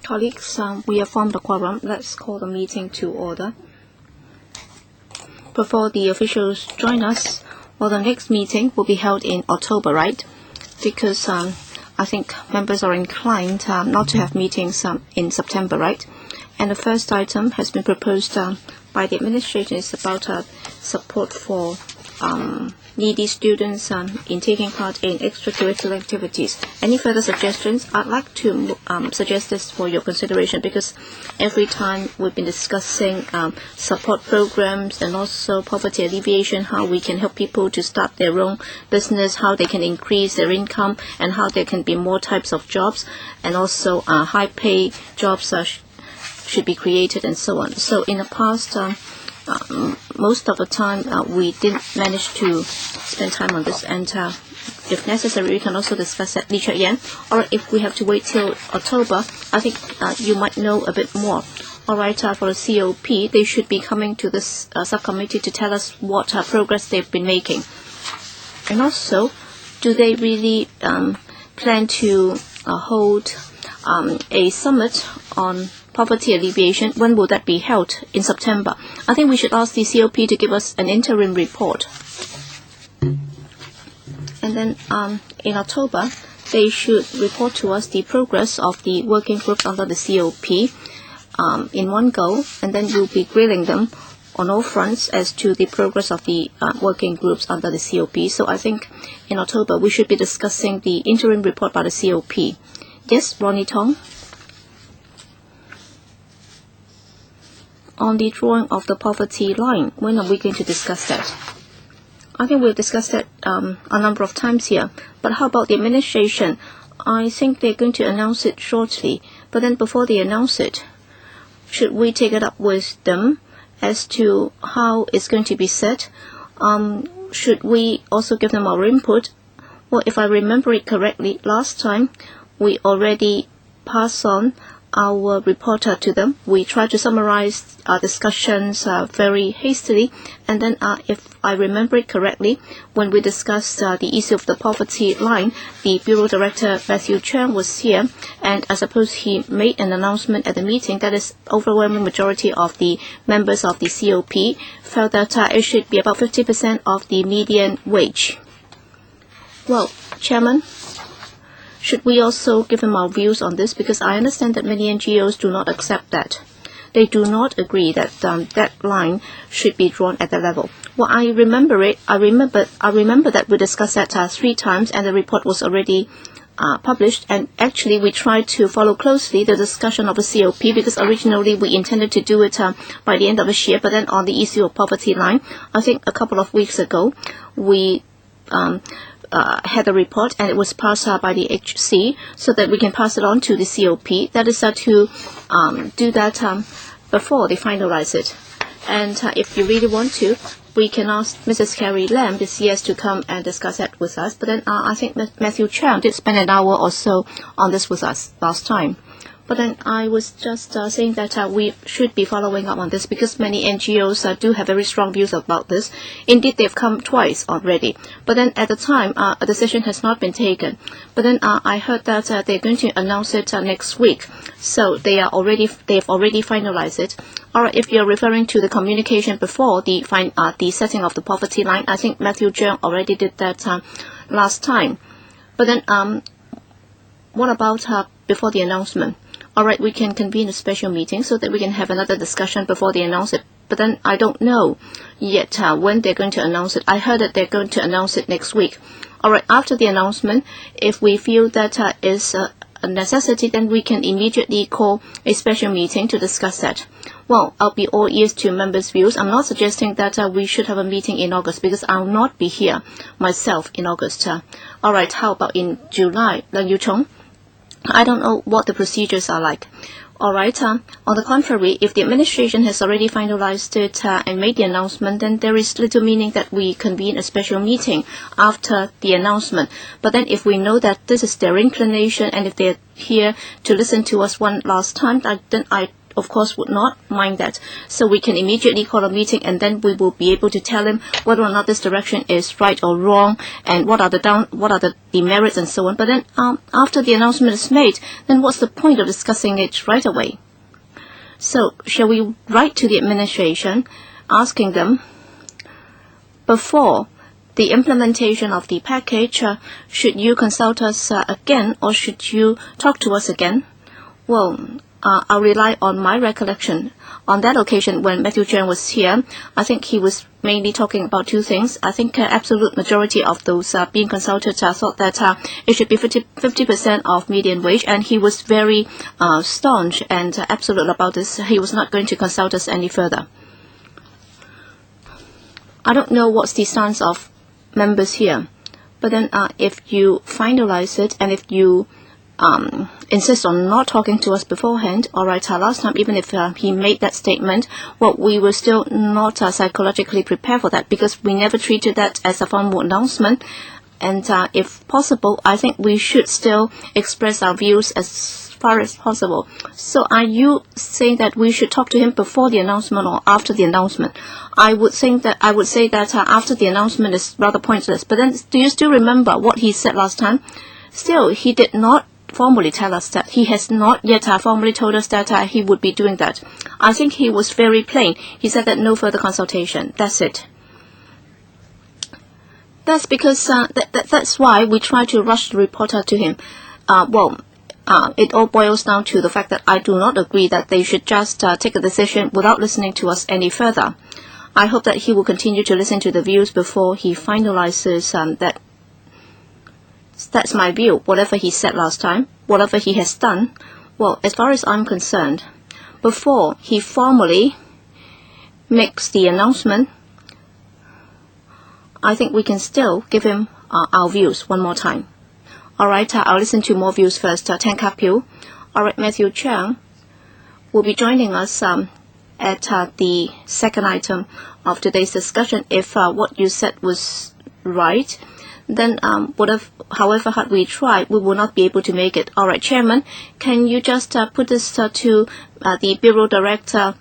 Colleagues, we have formed a quorum. Let's call the meeting to order. Before the officials join us, the next meeting will be held in October, right? Because I think members are inclined not to have meetings in September, right? And the first item has been proposed by the administration is about support for needy students in taking part in extracurricular activities. Any further suggestions? I'd like to suggest this for your consideration, because every time we've been discussing support programs and also poverty alleviation, how we can help people to start their own business, how they can increase their income, and how there can be more types of jobs, and also high-pay jobs should be created, and so on. So in the past, most of the time we didn't manage to spend time on this, and if necessary we can also discuss at leisure again, or if we have to wait till October, I think you might know a bit more. Alright, for the COP, they should be coming to this subcommittee to tell us what progress they've been making. And also, do they really plan to hold a summit on poverty alleviation? When will that be held? In September. I think we should ask the COP to give us an interim report. And then in October, they should report to us the progress of the working group under the COP in one go, and then we'll be grilling them on all fronts as to the progress of the working groups under the COP. So I think in October we should be discussing the interim report by the COP. Yes, Ronnie Tong? On the drawing of the poverty line, when are we going to discuss that? I think we've discussed that a number of times here. But how about the administration? I think they're going to announce it shortly. But then before they announce it, should we take it up with them as to how it's going to be set? Should we also give them our input? Well, if I remember it correctly, last time we already passed on our reporter to them. We tried to summarize our discussions very hastily, and then if I remember it correctly, when we discussed the issue of the poverty line, the Bureau Director Matthew Chang was here, and I suppose he made an announcement at the meeting that is overwhelming majority of the members of the COP felt that it should be about 50% of the median wage. Well, Chairman, should we also give them our views on this? Because I understand that many NGOs do not accept that. They do not agree that that line should be drawn at that level. Well, I remember it. I remember that we discussed that 3 times, and the report was already published. And actually, we tried to follow closely the discussion of the COP, because originally we intended to do it by the end of this year. But then on the issue of poverty line, I think a couple of weeks ago, we had a report, and it was passed by the HC, so that we can pass it on to the COP. That is to do that before they finalize it. And if you really want to, we can ask Mrs. Carrie Lam, the CS, to come and discuss that with us. But then I think Matthew Chang did spend an hour or so on this with us last time. But then I was just saying that we should be following up on this, because many NGOs do have very strong views about this. Indeed, they've come twice already. But then at the time, a decision has not been taken. But then I heard that they're going to announce it next week. So they've already finalized it. Or if you're referring to the communication before the setting of the poverty line, I think Matthew Chang already did that last time. But then what about before the announcement? All right, we can convene a special meeting so that we can have another discussion before they announce it. But then I don't know yet when they're going to announce it. I heard that they're going to announce it next week. All right, after the announcement, if we feel that is a necessity, then we can immediately call a special meeting to discuss that. Well, I'll be all ears to members' views. I'm not suggesting that we should have a meeting in August, because I'll not be here myself in August. All right, how about in July? Leung Yu Chong? I don't know what the procedures are like. All right. On the contrary, if the administration has already finalized it and made the announcement, then there is little meaning that we convene a special meeting after the announcement. But then if we know that this is their inclination, and if they're here to listen to us one last time, then I of course, would not mind that. So we can immediately call a meeting, and then we will be able to tell him whether or not this direction is right or wrong, and what are the demerits and so on. But then after the announcement is made, then what's the point of discussing it right away? So shall we write to the administration asking them, before the implementation of the package, should you consult us again, or should you talk to us again? Well, I'll rely on my recollection. On that occasion, when Matthew Cheung was here, I think he was mainly talking about two things. I think absolute majority of those being consulted thought that it should be 50% of median wage, and he was very staunch and absolute about this. He was not going to consult us any further. I don't know what's the stance of members here, but then if you finalize it, and if you insist on not talking to us beforehand, all right, last time, even if he made that statement, well, we were still not psychologically prepared for that, because we never treated that as a formal announcement. And if possible, I think we should still express our views as far as possible. So are you saying that we should talk to him before the announcement or after the announcement? I would say that after the announcement is rather pointless. But then, do you still remember what he said last time? Still, he did not formally tell us that. He has not yet formally told us that he would be doing that. I think he was very plain. He said that no further consultation. That's it. That's because that's why we try to rush the reporter to him. It all boils down to the fact that I do not agree that they should just take a decision without listening to us any further. I hope that he will continue to listen to the views before he finalizes that. That's my view. Whatever he said last time, whatever he has done, well, as far as I'm concerned, before he formally makes the announcement, I think we can still give him our views one more time. All right, I'll listen to more views first. Tan Kak Piu. All right, Matthew Cheung will be joining us at the second item of today's discussion. If what you said was right, then however hard we try, we will not be able to make it. All right, Chairman, can you just put this to the Bureau Director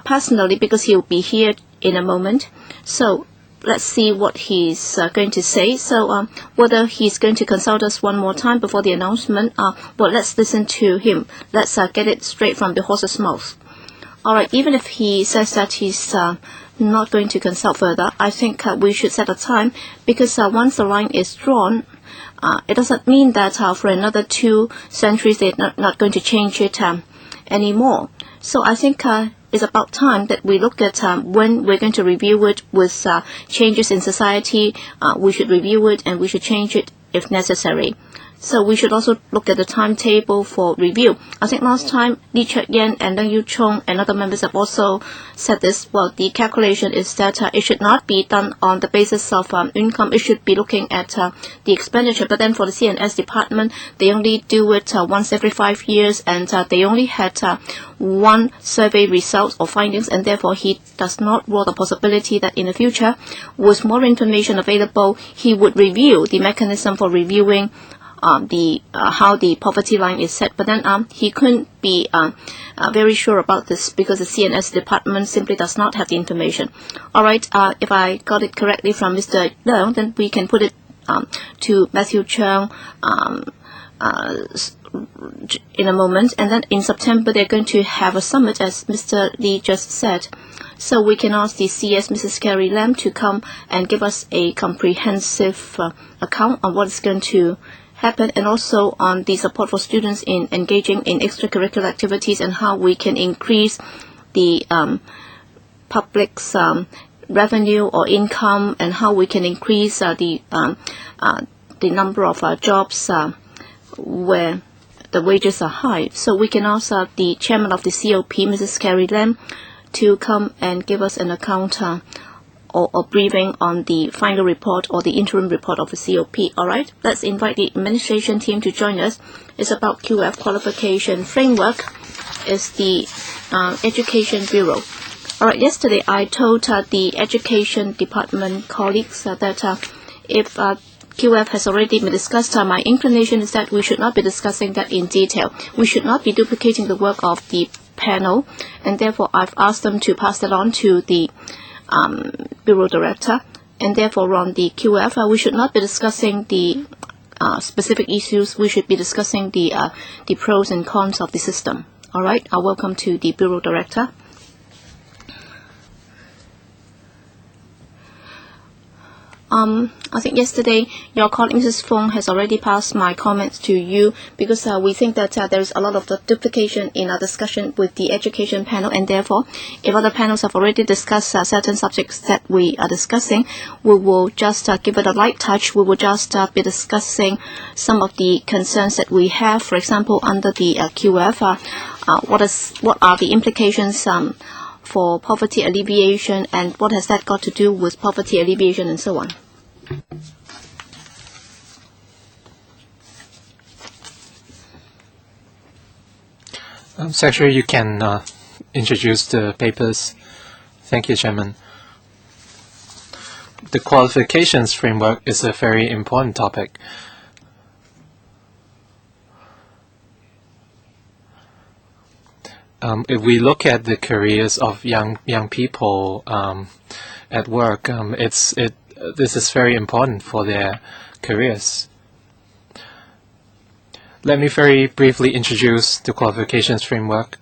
personally, because he'll be here in a moment. So let's see what he's going to say. So whether he's going to consult us one more time before the announcement, well, let's listen to him. Let's get it straight from the horse's mouth. All right, even if he says that he's not going to consult further, I think we should set a time, because once the line is drawn, it doesn't mean that for another 2 centuries they're not going to change it anymore. So I think it's about time that we look at when we're going to review it with changes in society. We should review it, and we should change it if necessary. So we should also look at the timetable for review. I think last time Lee Chek-yen and Leung Yu-chung and other members have also said this. Well, the calculation is that it should not be done on the basis of income. It should be looking at the expenditure. But then for the C&S department, they only do it once every 5 years, and they only had one survey results or findings, and therefore he does not rule the possibility that in the future, with more information available, he would review the mechanism for reviewing how the poverty line is set. But then he couldn't be very sure about this, because the C&S department simply does not have the information. All right, if I got it correctly from Mr. Leung, then we can put it to Matthew Cheung in a moment. And then in September, they're going to have a summit, as Mr. Lee just said. So we can ask the CS, Mrs. Carrie Lam, to come and give us a comprehensive account on what is going to happen, and also on the support for students in engaging in extracurricular activities, and how we can increase the public's revenue or income, and how we can increase the number of jobs where the wages are high. So we can ask the chairman of the COP, Mrs. Carrie Lam, to come and give us an account or briefing on the final report or the interim report of the COP. All right, let's invite the administration team to join us. It's about QF qualification framework. Is the Education Bureau. All right, yesterday I told the Education Department colleagues that if QF has already been discussed, my inclination is that we should not be discussing that in detail. We should not be duplicating the work of the panel, and therefore I've asked them to pass it on to the Bureau Director. And therefore on the QF, we should not be discussing the specific issues. We should be discussing the pros and cons of the system. All right, welcome to the Bureau Director. I think yesterday your colleague Mrs. Fong has already passed my comments to you, because we think that there is a lot of duplication in our discussion with the education panel, and therefore if other panels have already discussed certain subjects that we are discussing, we will just give it a light touch. We will just be discussing some of the concerns that we have. For example, under the QF, what are the implications for poverty alleviation, and what has that got to do with poverty alleviation, and so on. Secretary, you can introduce the papers. Thank you, Chairman. The qualifications framework is a very important topic. If we look at the careers of young people at work, this is very important for their careers. Let me very briefly introduce the qualifications framework.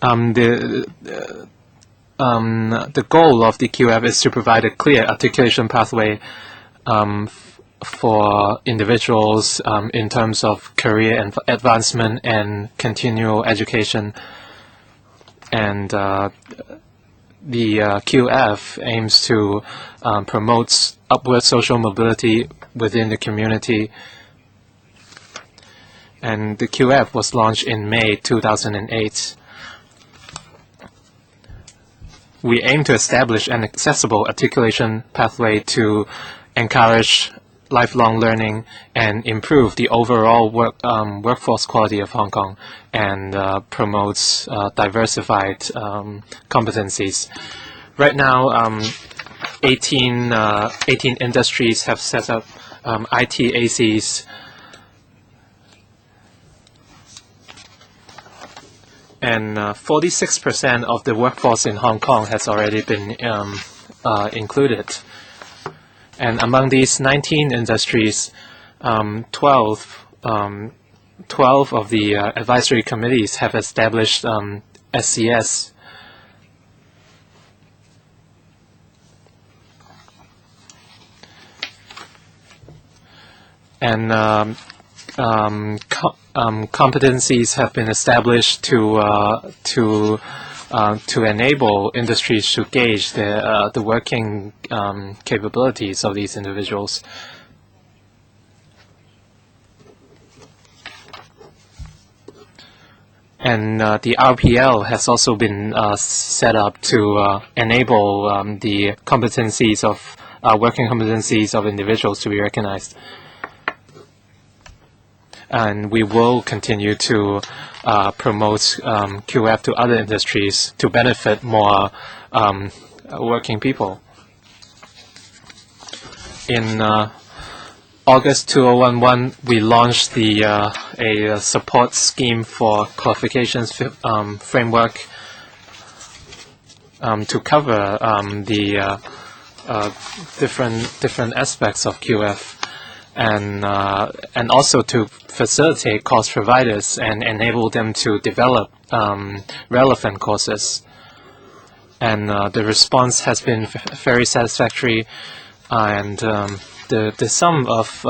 The goal of the QF is to provide a clear articulation pathway for individuals in terms of career and advancement and continual education. And the QF aims to promote upward social mobility within the community. And the QF was launched in May 2008. We aim to establish an accessible articulation pathway to encourage lifelong learning and improve the overall workforce quality of Hong Kong, and promotes diversified competencies. Right now, 18 industries have set up ITACs, and 46% of the workforce in Hong Kong has already been included. And among these 19 industries, 12 of the advisory committees have established SCS. And competencies have been established to enable industries to gauge the working capabilities of these individuals. And the RPL has also been set up to enable the competencies of working competencies of individuals to be recognized. And we will continue to promote QF to other industries to benefit more working people. In August 2011, we launched a support scheme for qualifications framework to cover the different aspects of QF. And also to facilitate course providers and enable them to develop relevant courses. And the response has been very satisfactory, and the sum of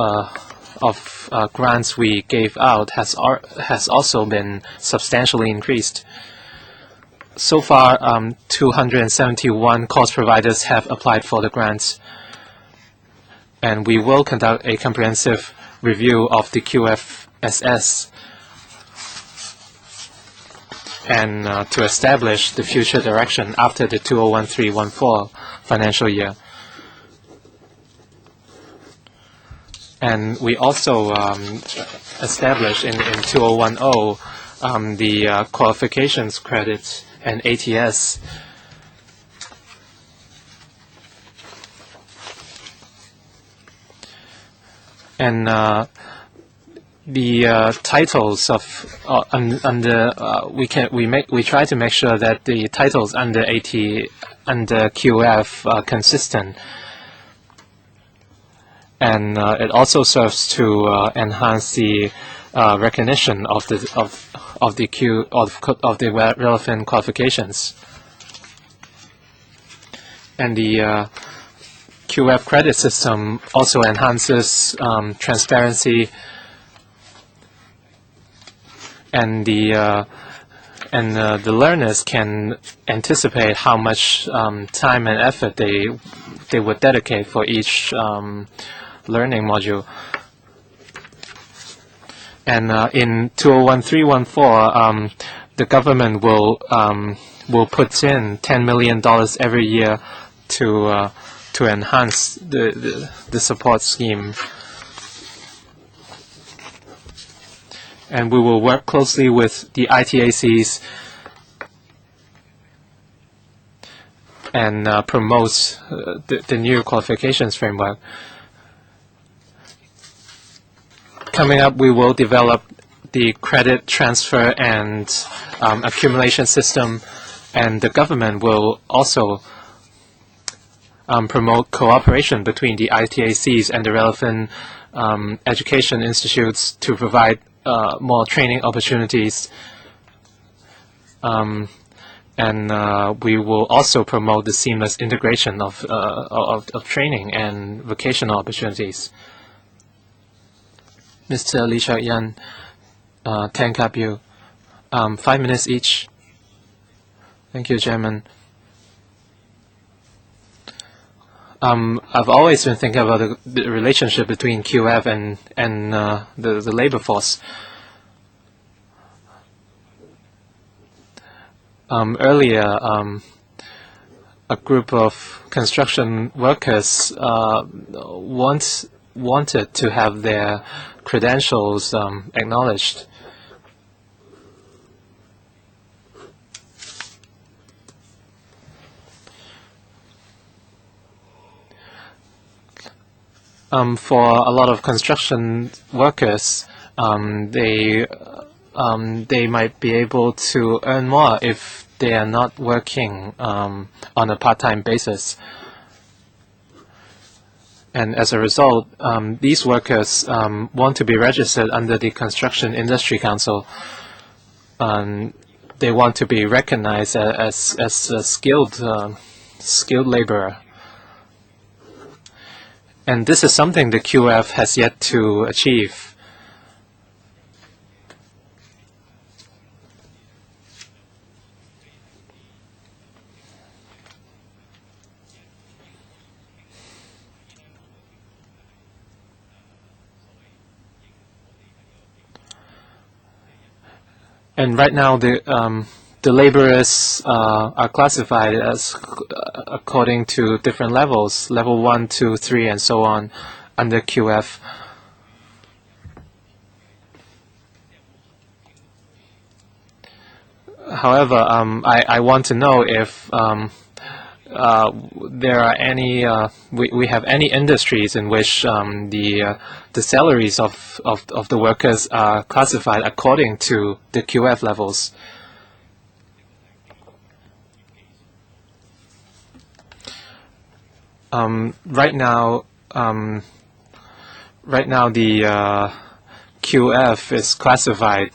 grants we gave out has also been substantially increased. So far, 271 course providers have applied for the grants. And we will conduct a comprehensive review of the QFSS and to establish the future direction after the 2013-14 financial year. And we also established in 2010 the qualifications credits and ATS. And the titles of under we try to make sure that the titles under QF are consistent, and it also serves to enhance the recognition of the relevant qualifications. And the QF credit system also enhances transparency, and the learners can anticipate how much time and effort they would dedicate for each learning module. And in 2013-14, the government will put in $10 million every year to enhance the support scheme. And we will work closely with the ITACs and promote the new qualifications framework. Coming up, we will develop the credit transfer and accumulation system, and the government will also promote cooperation between the ITACs and the relevant education institutes to provide more training opportunities. And we will also promote the seamless integration of training and vocational opportunities. Mr. Lee Shak-yan, 10 Cap-U, 5 minutes each. Thank you, Chairman. I've always been thinking about the relationship between QF and the labor force. Earlier, a group of construction workers wanted to have their credentials acknowledged. For a lot of construction workers, they might be able to earn more if they are not working on a part-time basis. And as a result, these workers want to be registered under the Construction Industry Council. They want to be recognized as a skilled laborer. And this is something the QF has yet to achieve. And right now, the laborers are classified as according to different levels, level 1, 2, 3, and so on, under QF. However, I want to know if there are any we have any industries in which the salaries of the workers are classified according to the QF levels. Right now the QF is classified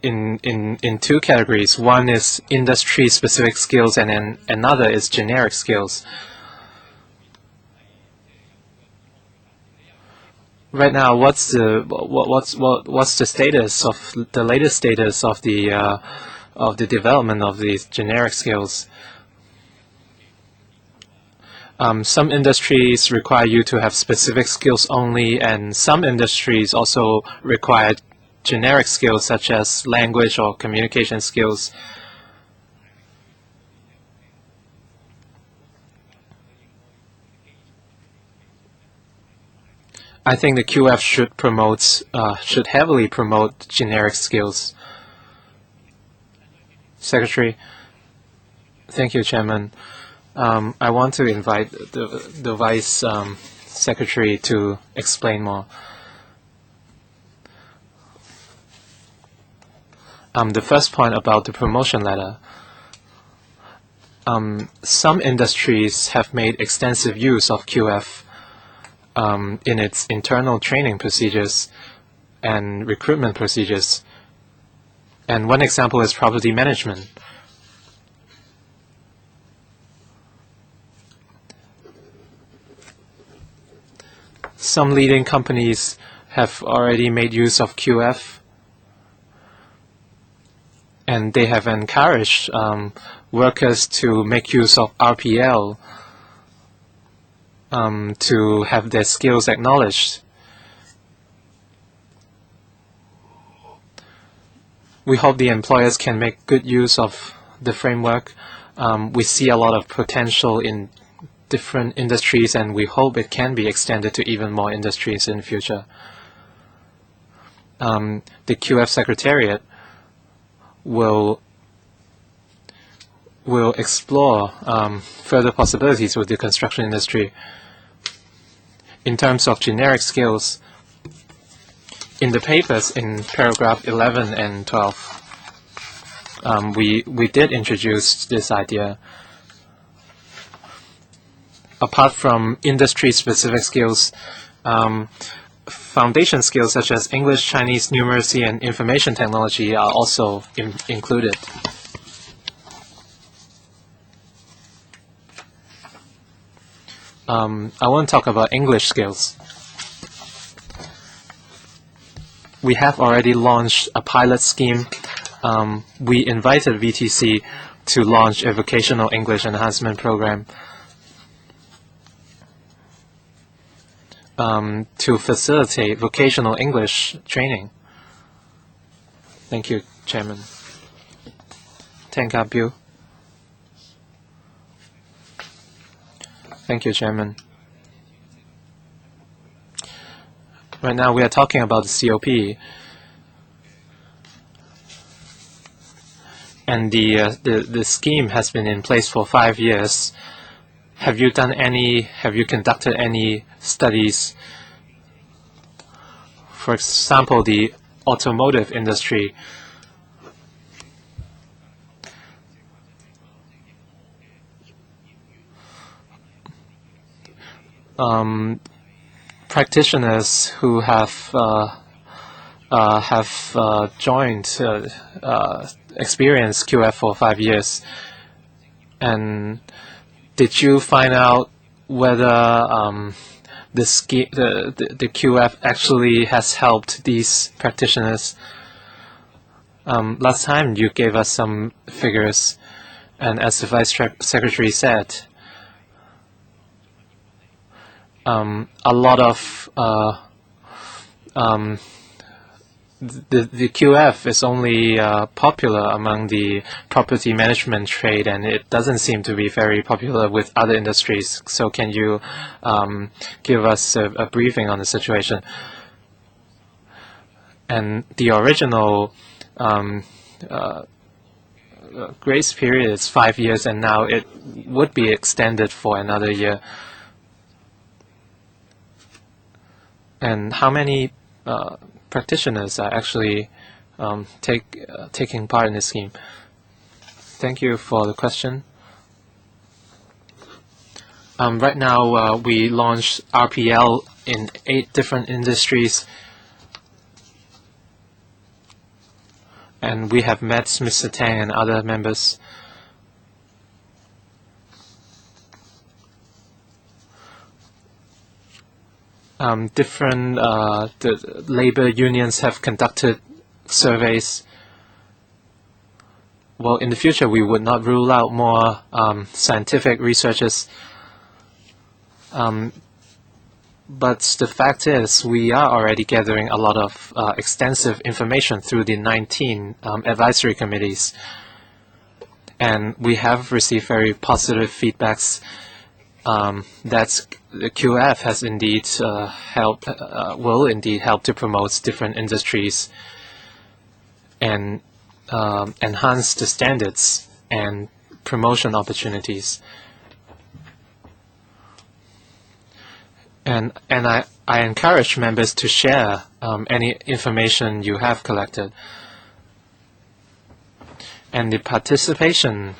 in two categories. One is industry-specific skills, and then another is generic skills. Right now, what's the status of the latest status of the development of these generic skills? Some industries require you to have specific skills only, and some industries also require generic skills such as language or communication skills. I think the QF should heavily promote generic skills. Secretary, thank you, Chairman. I want to invite the Vice Secretary to explain more. The first point about the promotion letter. Some industries have made extensive use of QF in its internal training procedures and recruitment procedures. And one example is property management. Some leading companies have already made use of QF, and they have encouraged workers to make use of RPL to have their skills acknowledged. We hope the employers can make good use of the framework. We see a lot of potential in different industries, and we hope it can be extended to even more industries in the future. The QF Secretariat will explore further possibilities with the construction industry. In terms of generic skills, in the papers in paragraph 11 and 12, we did introduce this idea. Apart from industry-specific skills, foundation skills such as English, Chinese, numeracy, and information technology are also included. I want to talk about English skills. We have already launched a pilot scheme. We invited VTC to launch a vocational English enhancement program to facilitate vocational English training. Thank you, Chairman. Thank you. Thank you, Chairman. Right now we are talking about the COP, and the scheme has been in place for 5 years. Have you conducted any studies? For example, the automotive industry. Practitioners who have joined experienced QF for 5 years, and did you find out whether the QF actually has helped these practitioners? Last time you gave us some figures, and as the Vice Secretary said, a lot of the QF is only popular among the property management trade, and it doesn't seem to be very popular with other industries. So can you give us a briefing on the situation? And the original grace period is 5 years, and now it would be extended for another year. And how many practitioners are actually taking part in this scheme? Thank you for the question. Right now, we launched RPL in 8 different industries, and we have met Mr. Tang and other members. The labor unions have conducted surveys. Well, in the future, we would not rule out more scientific researches. But the fact is, we are already gathering a lot of extensive information through the 19 advisory committees. And we have received very positive feedbacks that the QF has indeed will indeed help to promote different industries and enhance the standards and promotion opportunities. And I encourage members to share any information you have collected. and the participation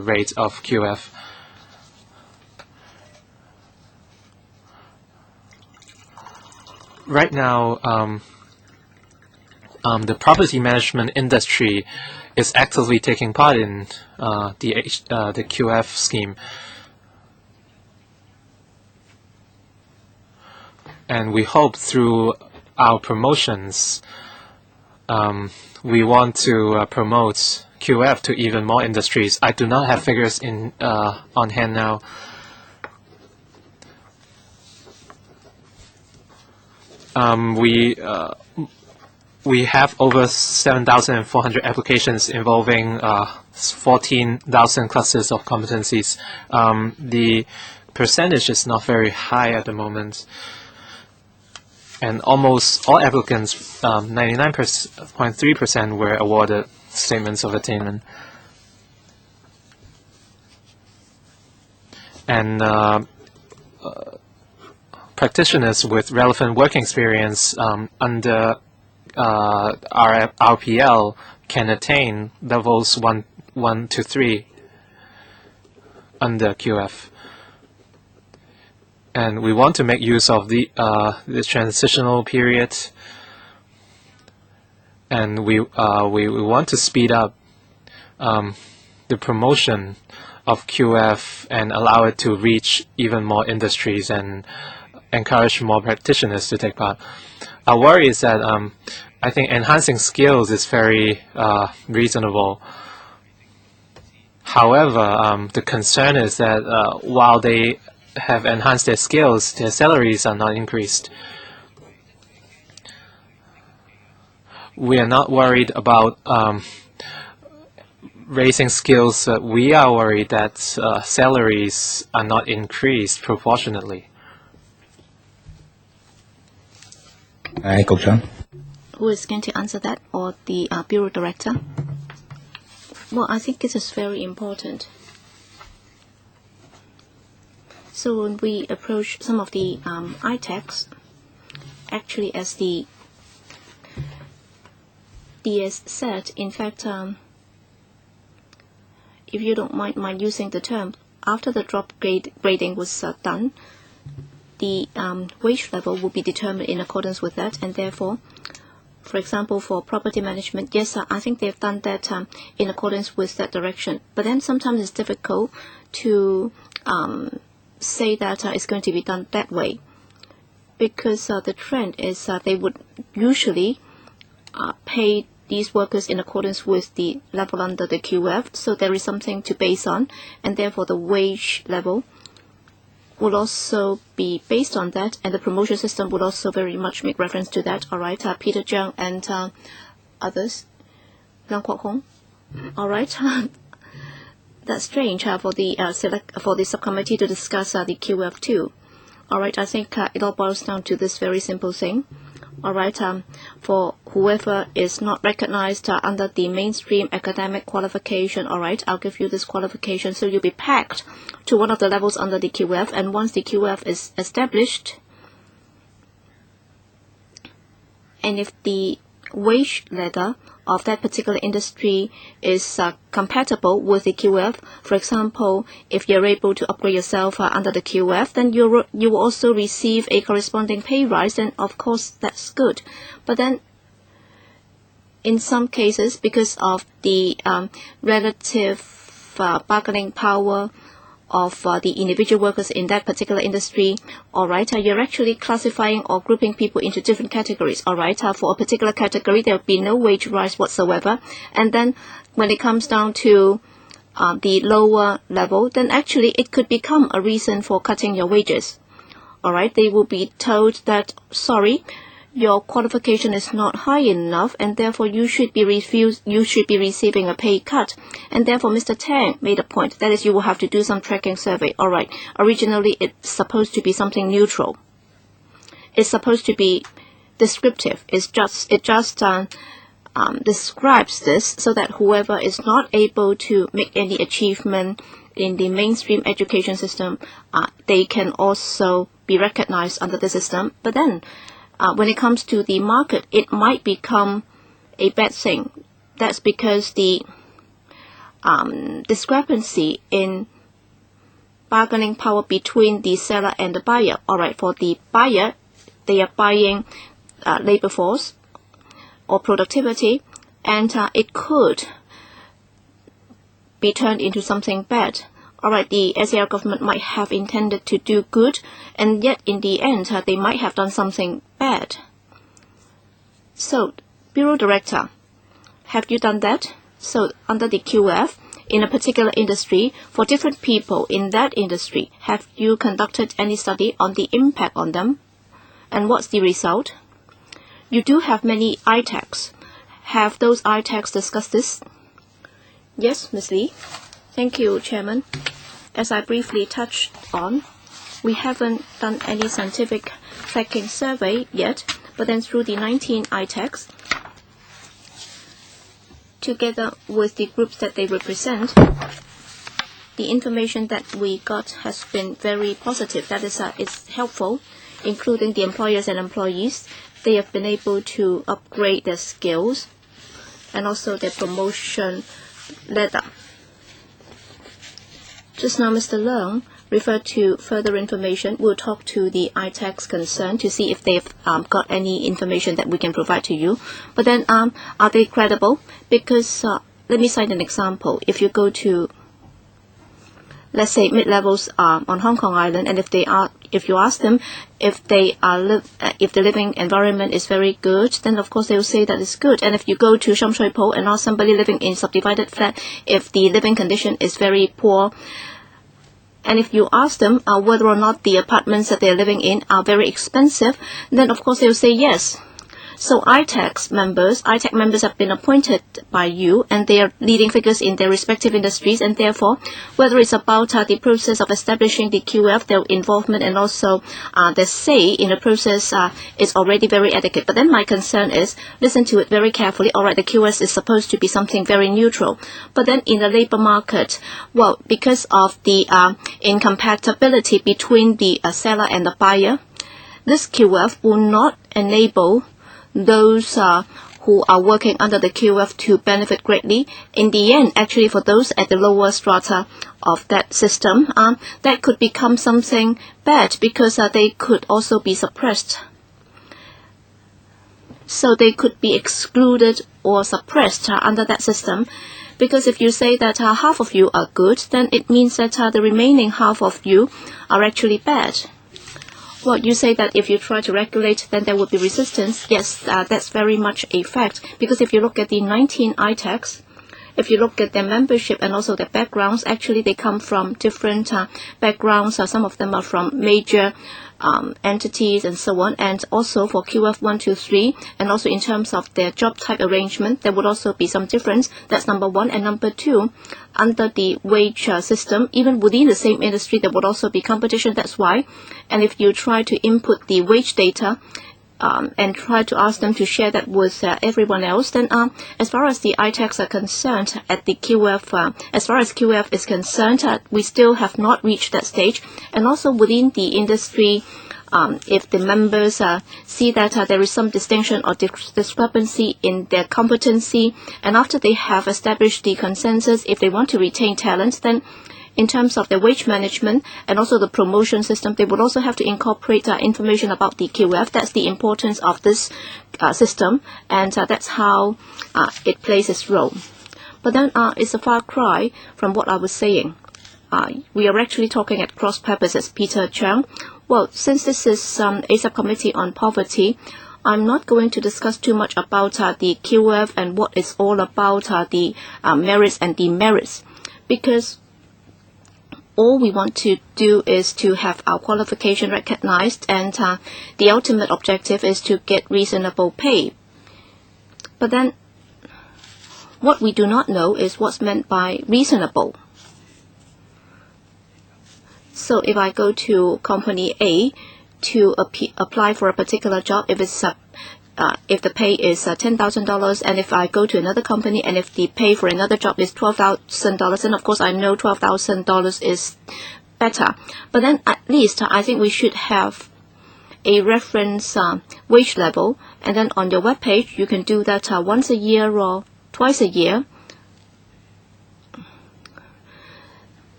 rate of QF. Right now, the property management industry is actively taking part in the QF scheme. And we hope through our promotions, we want to promote QF to even more industries. I do not have figures on hand now. We have over 7,400 applications involving 14,000 clusters of competencies. The percentage is not very high at the moment. And almost all applicants, 99.3%, were awarded statements of attainment. And practitioners with relevant working experience under our RPL can attain levels 1 to 3 under QF. And we want to make use of the transitional period, and we want to speed up the promotion of QF and allow it to reach even more industries and encourage more practitioners to take part. Our worry is that I think enhancing skills is very reasonable. However, the concern is that while they have enhanced their skills, their salaries are not increased. We are not worried about raising skills. We are worried that salaries are not increased proportionately. Who is going to answer that, or the Bureau Director? Well, I think this is very important. So when we approach some of the ITECs, actually as the DS said, in fact, if you don't mind using the term, after the drop grading was done, the wage level will be determined in accordance with that, and therefore, for example, for property management, yes, I think they've done that in accordance with that direction. But then sometimes it's difficult to say that it's going to be done that way, because the trend is they would usually pay these workers in accordance with the level under the QF, so there is something to base on, and therefore the wage level will also be based on that, and the promotion system would also very much make reference to that. All right, Peter Zhang and others, Lang Kwok Hong. All right, that's strange for the subcommittee to discuss the QF2. All right, I think it all boils down to this very simple thing. All right, for whoever is not recognized under the mainstream academic qualification, all right, I'll give you this qualification, so you'll be packed to one of the levels under the QF, and once the QF is established, and if the wage ladder of that particular industry is compatible with the QF, for example, if you're able to upgrade yourself under the QF, then you will also receive a corresponding pay rise, and of course that's good. But then in some cases, because of the relative bargaining power of the individual workers in that particular industry, all right, you're actually classifying or grouping people into different categories, all right. For a particular category, there will be no wage rise whatsoever, and then when it comes down to the lower level, then actually it could become a reason for cutting your wages, all right. They will be told that, sorry, your qualification is not high enough, and therefore you should be receiving a pay cut. And therefore Mr. Tang made a point, that is, you will have to do some tracking survey. All right, originally it's supposed to be something neutral. It's supposed to be descriptive. It just describes this so that whoever is not able to make any achievement in the mainstream education system, they can also be recognized under the system. But then when it comes to the market, it might become a bad thing. That's because the discrepancy in bargaining power between the seller and the buyer. All right, for the buyer, they are buying labor force or productivity, and it could be turned into something bad. All right, the SAR government might have intended to do good, and yet in the end, they might have done something bad. So, Bureau Director, have you done that? So, under the QF, in a particular industry, for different people in that industry, have you conducted any study on the impact on them? And what's the result? You do have many ITACs. Have those ITACs discussed this? Yes, Ms. Lee. Thank you, Chairman. As I briefly touched on, we haven't done any scientific tracking survey yet, but then through the 19 ITACs, together with the groups that they represent, the information that we got has been very positive. That is, it's helpful, including the employers and employees. They have been able to upgrade their skills and also their promotion ladder. Just now, Mr. Leung referred to further information. We'll talk to the ITACs concerned to see if they've got any information that we can provide to you. But then, are they credible? Because let me cite an example. If you go to, let's say, mid-levels on Hong Kong Island, and if you ask them if if the living environment is very good, then of course they will say that it's good. And if you go to Sham Shui Po and ask somebody living in subdivided flat if the living condition is very poor, and if you ask them whether or not the apartments that they're living in are very expensive, then of course they will say yes. So ITAC members have been appointed by you, and they are leading figures in their respective industries, and therefore, whether it's about the process of establishing the QF, their involvement, and also their say in the process is already very adequate. But then my concern is, listen to it very carefully. All right, the QS is supposed to be something very neutral. But then in the labor market, well, because of the incompatibility between the seller and the buyer, this QF will not enable those who are working under the QF to benefit greatly. In the end, actually, for those at the lower strata of that system, that could become something bad because they could also be suppressed. So they could be excluded or suppressed under that system. Because if you say that half of you are good, then it means that the remaining half of you are actually bad. Well, you say that if you try to regulate, then there would be resistance. Yes, that's very much a fact. Because if you look at the 19 ITACs, if you look at their membership and also their backgrounds, actually they come from different backgrounds. Some of them are from major entities and so on. And also for QF 1, 2, 3, and also in terms of their job type arrangement, there would also be some difference. That's number one. And number two, under the wage system, even within the same industry, there would also be competition. That's why. And if you try to input the wage data and try to ask them to share that with everyone else, then as far as the ITACs are concerned, at the QF, as far as QF is concerned, we still have not reached that stage. And also within the industry, if the members see that there is some distinction or discrepancy in their competency, and after they have established the consensus, if they want to retain talent, then in terms of the wage management and also the promotion system, they would also have to incorporate information about the QF. That's the importance of this system, and that's how it plays its role. But then it's a far cry from what I was saying. We are actually talking at cross purposes, Peter Chung. Well, since this is a subcommittee on poverty, I'm not going to discuss too much about the QF and what it's all about, the merits and demerits, because all we want to do is to have our qualification recognized, and the ultimate objective is to get reasonable pay. But then what we do not know is what's meant by reasonable. So if I go to company A to apply for a particular job, if the pay is $10,000, and if I go to another company and if the pay for another job is $12,000, then of course I know $12,000 is better. But then at least I think we should have a reference wage level, and then on your web page you can do that once a year or twice a year.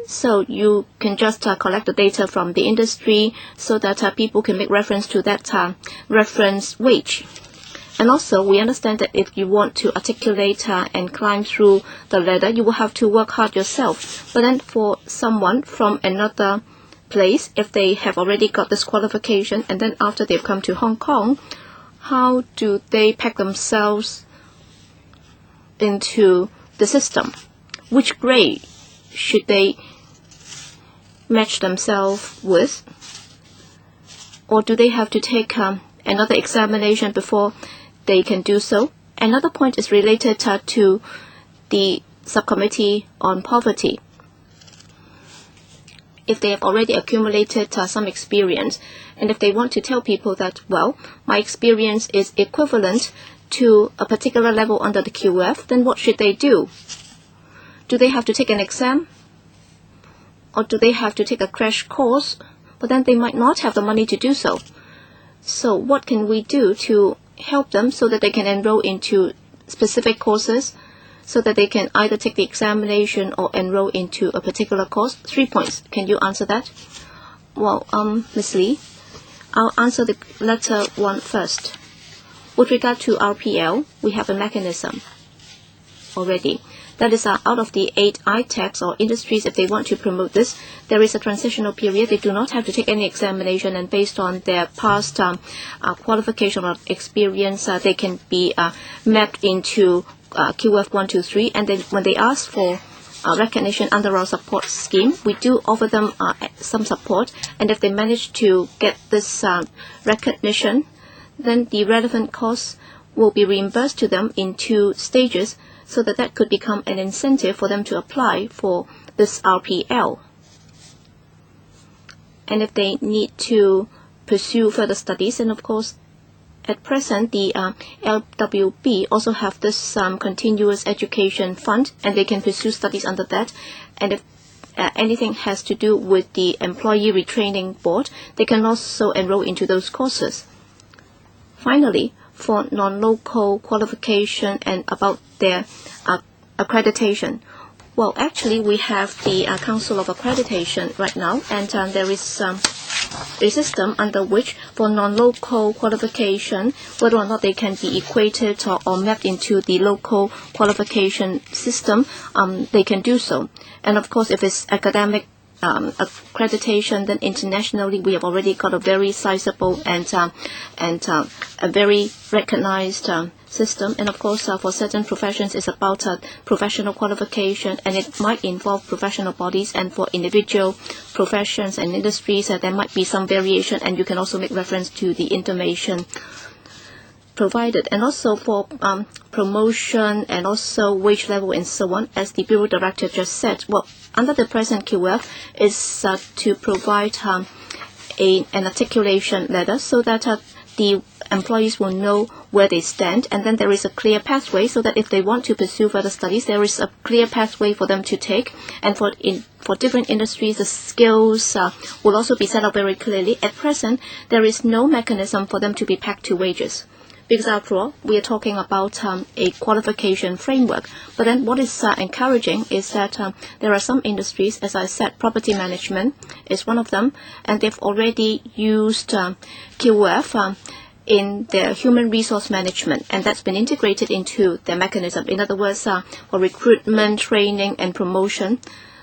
So you can just collect the data from the industry so that people can make reference to that reference wage. And also, we understand that if you want to articulate and climb through the ladder, you will have to work hard yourself. But then for someone from another place, if they have already got this qualification, and then after they've come to Hong Kong, how do they pack themselves into the system? Which grade should they match themselves with? Or do they have to take another examination before they can do so? Another point is related to the subcommittee on poverty. If they have already accumulated some experience, and if they want to tell people that, well, my experience is equivalent to a particular level under the QF, then what should they do? Do they have to take an exam? Or do they have to take a crash course? But then they might not have the money to do so. So what can we do to help them so that they can enroll into specific courses, so that they can either take the examination or enroll into a particular course? 3 points. Can you answer that? Well, Ms. Lee, I'll answer the latter one first. With regard to RPL, we have a mechanism already. That is, out of the 8 ITECs or industries, if they want to promote this, there is a transitional period. They do not have to take any examination, and based on their past qualification or experience, they can be mapped into QF 1, 2, 3. And then when they ask for recognition under our support scheme, we do offer them some support. And if they manage to get this recognition, then the relevant costs will be reimbursed to them in 2 stages, so that could become an incentive for them to apply for this RPL. And if they need to pursue further studies, and of course, at present, the LWB also have this continuous education fund, and they can pursue studies under that. And if anything has to do with the employee retraining board, they can also enroll into those courses. Finally, for non-local qualification and about their accreditation. Well, actually, we have the Council of Accreditation right now, and there is a system under which for non-local qualification, whether or not they can be equated or mapped into the local qualification system, they can do so. And of course, if it's academic accreditation, then internationally we have already got a very sizable and a very recognized system. And of course, for certain professions, it's about professional qualification, and it might involve professional bodies. And for individual professions and industries, there might be some variation, and you can also make reference to the information provided. And also for promotion and also wage level and so on, as the Bureau Director just said, well, under the present QF is to provide an articulation ladder so that the employees will know where they stand, and then there is a clear pathway so that if they want to pursue further studies, there is a clear pathway for them to take. And for different industries, the skills will also be set out very clearly. At present, there is no mechanism for them to be pegged to wages, because after all, we are talking about a qualification framework. But then what is encouraging is that there are some industries, as I said, property management is one of them, and they've already used QF in their human resource management, and that's been integrated into their mechanism. In other words, for recruitment, training, and promotion,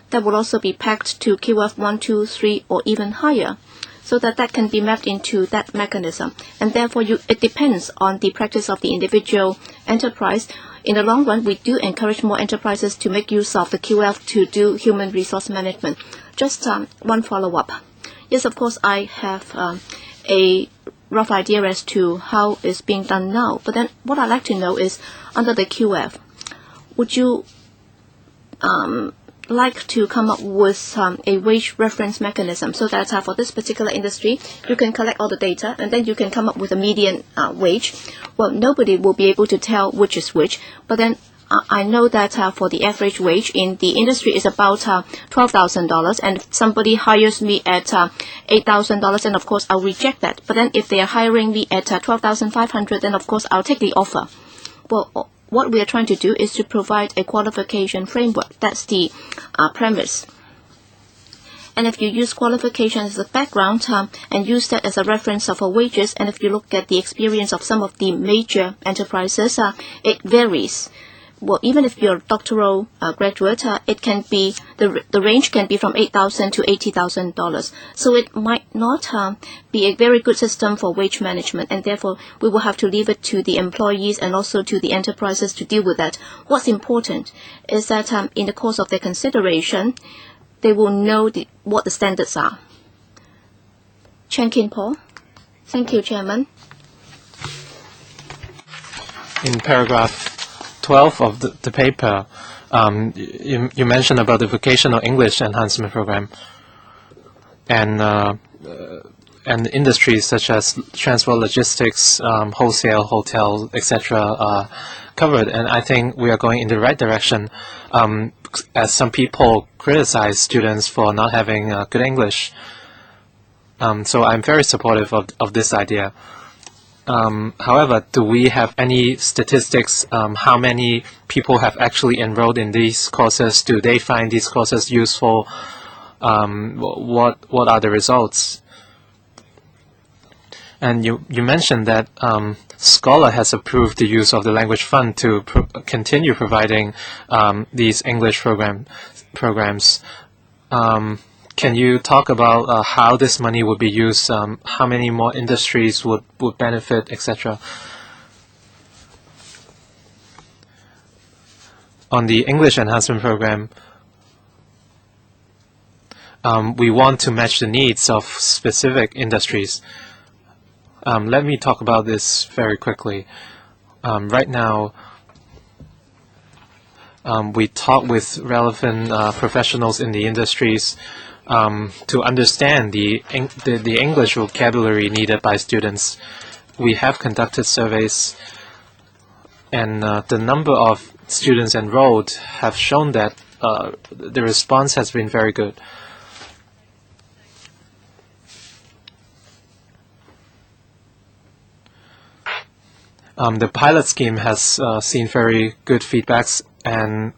that will also be pegged to QF 1, 2, 3, or even higher, so that can be mapped into that mechanism. And therefore, it depends on the practice of the individual enterprise. In the long run, we do encourage more enterprises to make use of the QF to do human resource management. Just one follow-up. Yes, of course, I have a rough idea as to how it's being done now. But then what I'd like to know is, under the QF, would you like to come up with a wage reference mechanism so that for this particular industry, you can collect all the data and then you can come up with a median wage? Well, nobody will be able to tell which is which, but then I know that for the average wage in the industry is about $12,000, and if somebody hires me at $8,000, then of course I'll reject that. But then if they are hiring me at $12,500, then of course I'll take the offer. Well, what we are trying to do is to provide a qualification framework. That's the premise. And if you use qualifications as a background and use that as a reference of wages, and if you look at the experience of some of the major enterprises, it varies. Well, even if you're a doctoral graduate, it can be the range can be from $8,000 to $80,000. So it might not be a very good system for wage management, and therefore we will have to leave it to the employees and also to the enterprises to deal with that. What's important is that in the course of their consideration, they will know what the standards are. Kin-kee Paul. Thank you, Chairman. In paragraph 12 of the paper, you mentioned about the vocational English enhancement program, and industries such as transport, logistics, wholesale, hotel, etc. are covered. And I think we are going in the right direction, as some people criticize students for not having good English. So I'm very supportive of this idea. However, do we have any statistics? How many people have actually enrolled in these courses? Do they find these courses useful? What are the results? And you mentioned that Scholar has approved the use of the Language Fund to continue providing these English programs. Can you talk about how this money would be used, how many more industries would benefit, etc.? On the English enhancement program, we want to match the needs of specific industries. Let me talk about this very quickly. Right now, we talk with relevant professionals in the industries to understand the English vocabulary needed by students. We have conducted surveys, and the number of students enrolled have shown that the response has been very good. The pilot scheme has seen very good feedbacks, and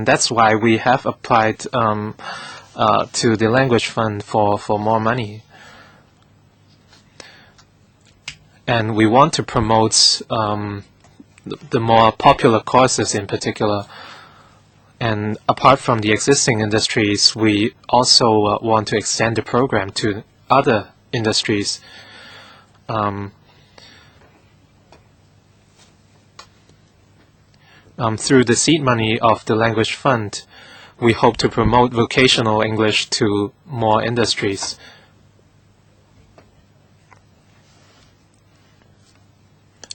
that's why we have applied to the Language Fund for more money. And we want to promote the more popular courses in particular. And apart from the existing industries, we also want to extend the program to other industries. Through the seed money of the Language Fund, we hope to promote vocational English to more industries.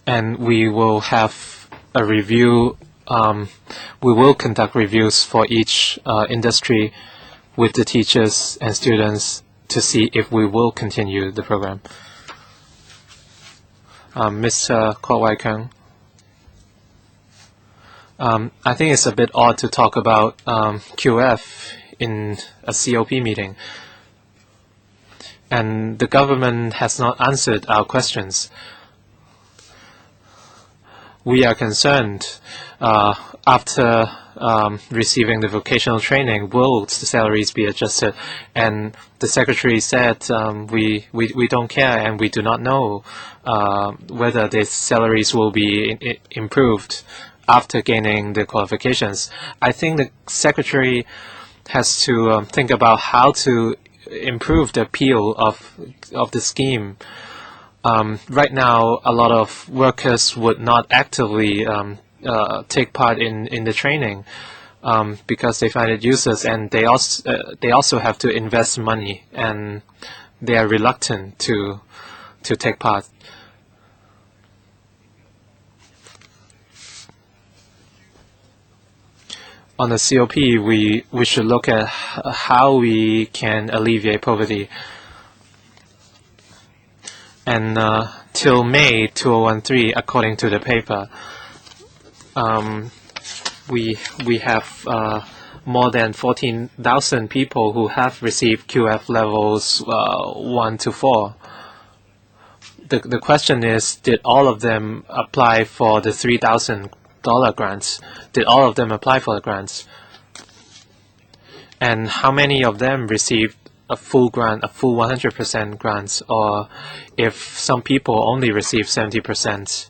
And we will have a review. We will conduct reviews for each industry with the teachers and students to see if we will continue the program. Mr. Kwok-wai-keung. I think it's a bit odd to talk about QF in a COP meeting. And the government has not answered our questions. We are concerned after receiving the vocational training, will the salaries be adjusted? And the Secretary said we don't care and we do not know whether the salaries will be improved after gaining the qualifications. I think the Secretary has to think about how to improve the appeal of the scheme. Right now, a lot of workers would not actively take part in the training because they find it useless, and they also have to invest money, and they are reluctant to take part. On the COP, we should look at how we can alleviate poverty. And till May 2013, according to the paper, we have more than 14,000 people who have received QF levels 1 to 4. The question is, did all of them apply for the $3,000 grants? Did all of them apply for the grants? and how many of them received a full grant, a full 100% grant, or if some people only receive 70%.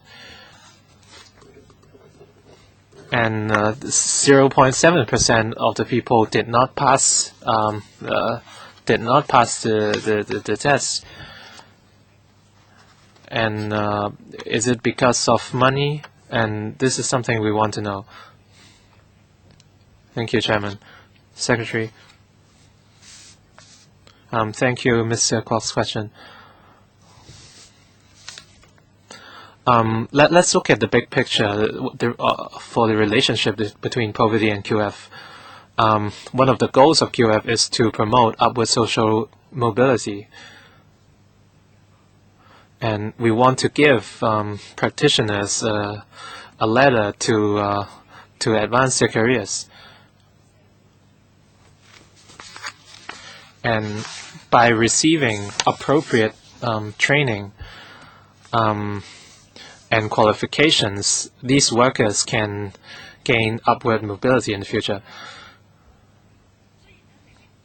And 0.7% of the people did not pass the test. And is it because of money? And this is something we want to know. Thank you, Chairman. Secretary. Thank you, Mr. Kwok's question. Let's look at the big picture for the relationship between poverty and QF. One of the goals of QF is to promote upward social mobility. And we want to give practitioners a ladder to advance their careers. And by receiving appropriate training and qualifications, these workers can gain upward mobility in the future.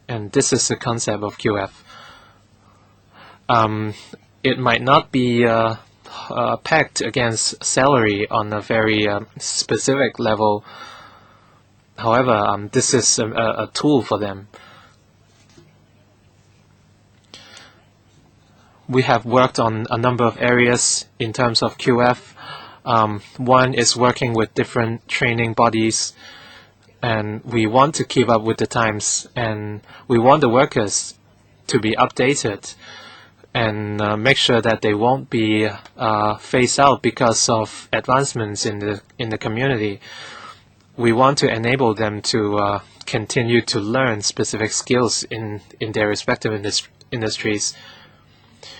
And this is the concept of QF. It might not be pegged against salary on a very specific level. However, this is a tool for them. We have worked on a number of areas in terms of QF. One is working with different training bodies, and we want to keep up with the times, and we want the workers to be updated and make sure that they won't be phased out because of advancements in the community. We want to enable them to continue to learn specific skills in their respective industries.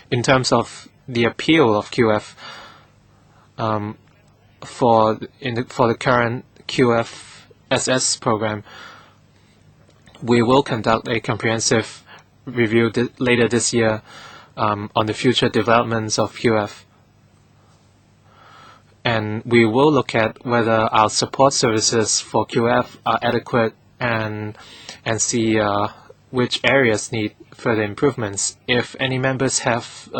In terms of the appeal of QF, for the current QF-SS program, we will conduct a comprehensive review later this year on the future developments of QF. And we will look at whether our support services for QF are adequate and see which areas need further improvements. If any members have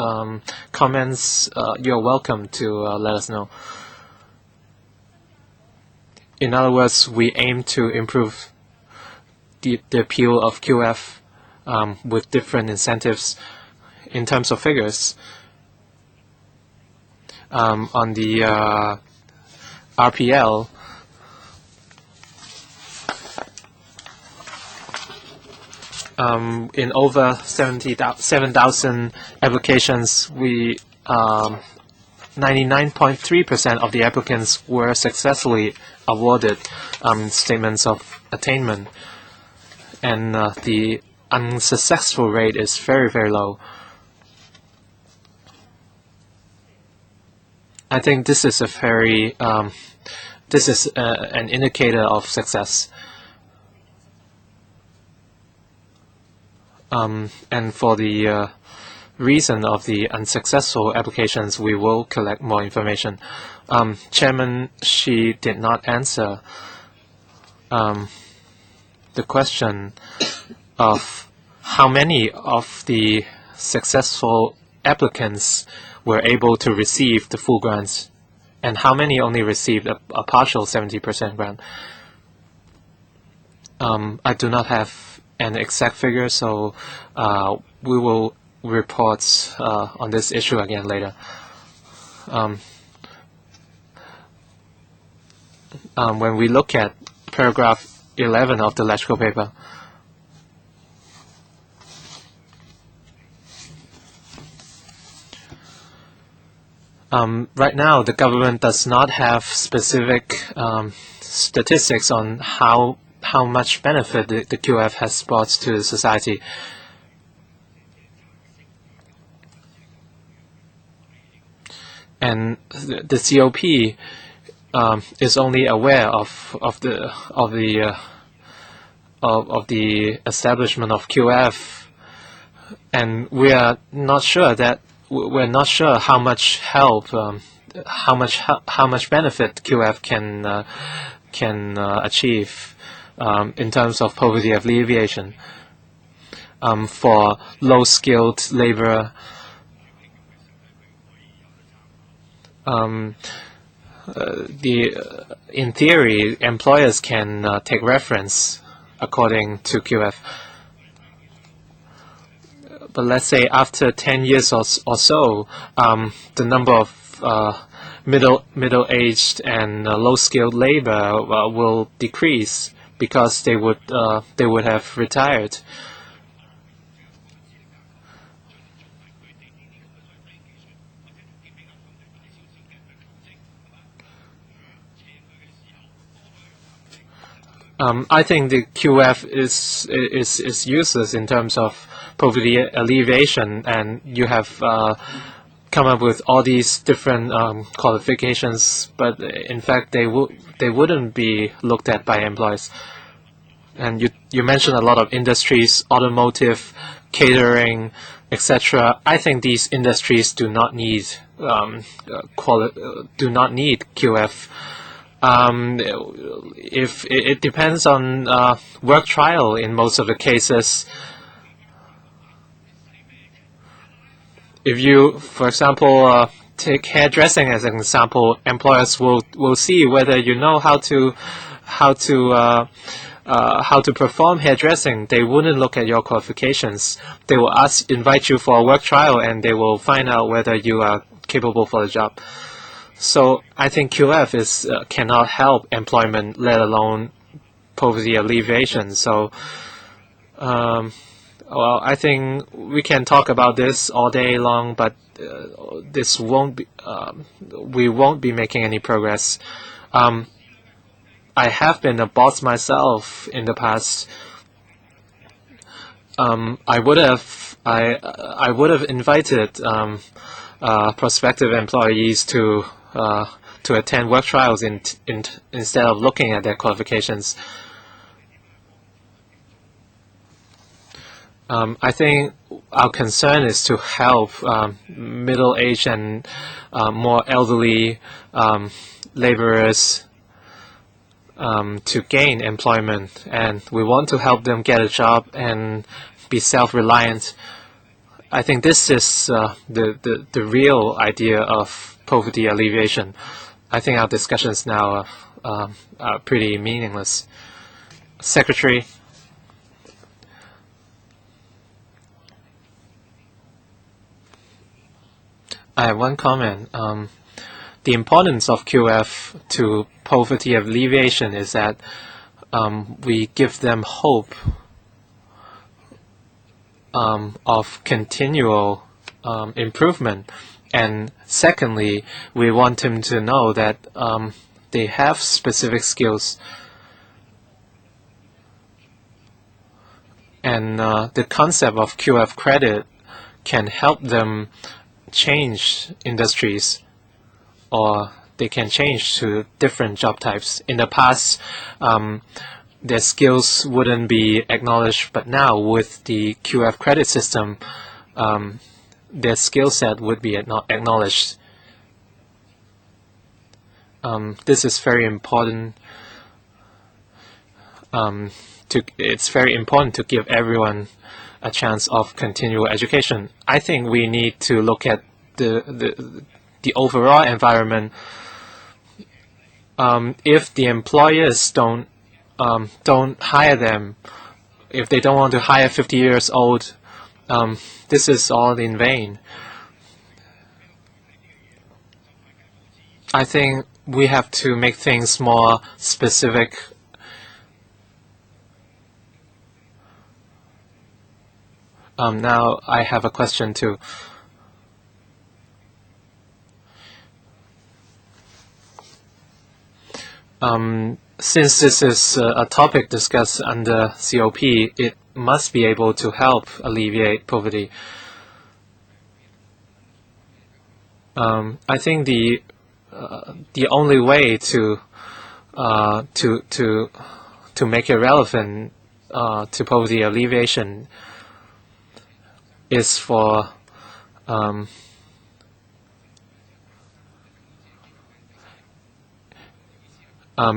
comments, you're welcome to let us know. In other words, we aim to improve the appeal of QF with different incentives. In terms of figures, on the RPL, in over 7,000 applications, 99.3% of the applicants were successfully awarded statements of attainment, and the unsuccessful rate is very, very low. I think this is an indicator of success. And for the reason of the unsuccessful applications, we will collect more information. Chairman, she did not answer the question of how many of the successful applicants were able to receive the full grants and how many only received a partial 70% grant. I do not have an exact figure, so we will report on this issue again later. When we look at paragraph 11 of the LegCo paper, right now the government does not have specific statistics on how much benefit the QF has brought to society. And the COP is only aware of the establishment of QF, and we are not sure that how much help, how much benefit QF can achieve in terms of poverty alleviation. For low-skilled labor, in theory, employers can take reference according to QF. But let's say after 10 years or so, the number of middle-aged and low-skilled labor will decrease because they would have retired. I think the QF is useless in terms of poverty alleviation, and you have come up with all these different qualifications, but in fact they wouldn't be looked at by employers. And you mentioned a lot of industries, automotive, catering, etc. I think these industries do not need QF. If it depends on work trial in most of the cases. If you, for example, take hairdressing as an example, employers will see whether you know how to perform hairdressing. They wouldn't look at your qualifications. They will invite you for a work trial, and they will find out whether you are capable for the job. So I think QF cannot help employment, let alone poverty alleviation. So, well, I think we can talk about this all day long, but this won't be. We won't be making any progress. I have been a boss myself in the past. I would have invited prospective employees to attend work trials instead of looking at their qualifications. I think our concern is to help middle-aged and more elderly laborers to gain employment, and we want to help them get a job and be self-reliant. I think this is the real idea of poverty alleviation. I think our discussions now are pretty meaningless. Secretary. I have one comment. The importance of QF to poverty alleviation is that we give them hope of continual improvement. And secondly, we want them to know that they have specific skills. And the concept of QF credit can help them change industries, or they can change to different job types. In the past, their skills wouldn't be acknowledged, but now with the QF credit system, their skill set would be acknowledged. This is very important. It's very important to give everyone a chance of continual education. I think we need to look at the overall environment. If the employers don't hire them, if they don't want to hire 50 years old, this is all in vain. I think we have to make things more specific. Now I have a question too. Since this is a topic discussed under COP, it must be able to help alleviate poverty. I think the only way to make it relevant to poverty alleviation is for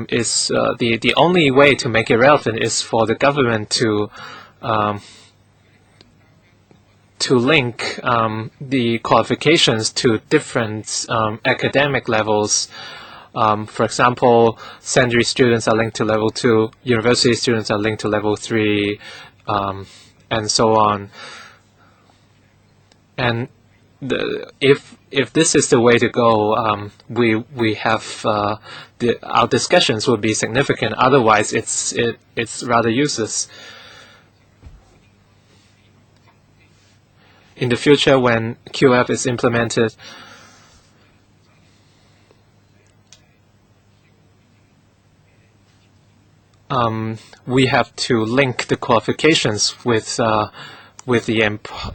is the only way to make it relevant is for the government to link the qualifications to different academic levels. For example, secondary students are linked to level 2, university students are linked to level 3, and so on. And if this is the way to go, we have our discussions will be significant. Otherwise, it's rather useless. In the future, when QF is implemented, we have to link the qualifications with the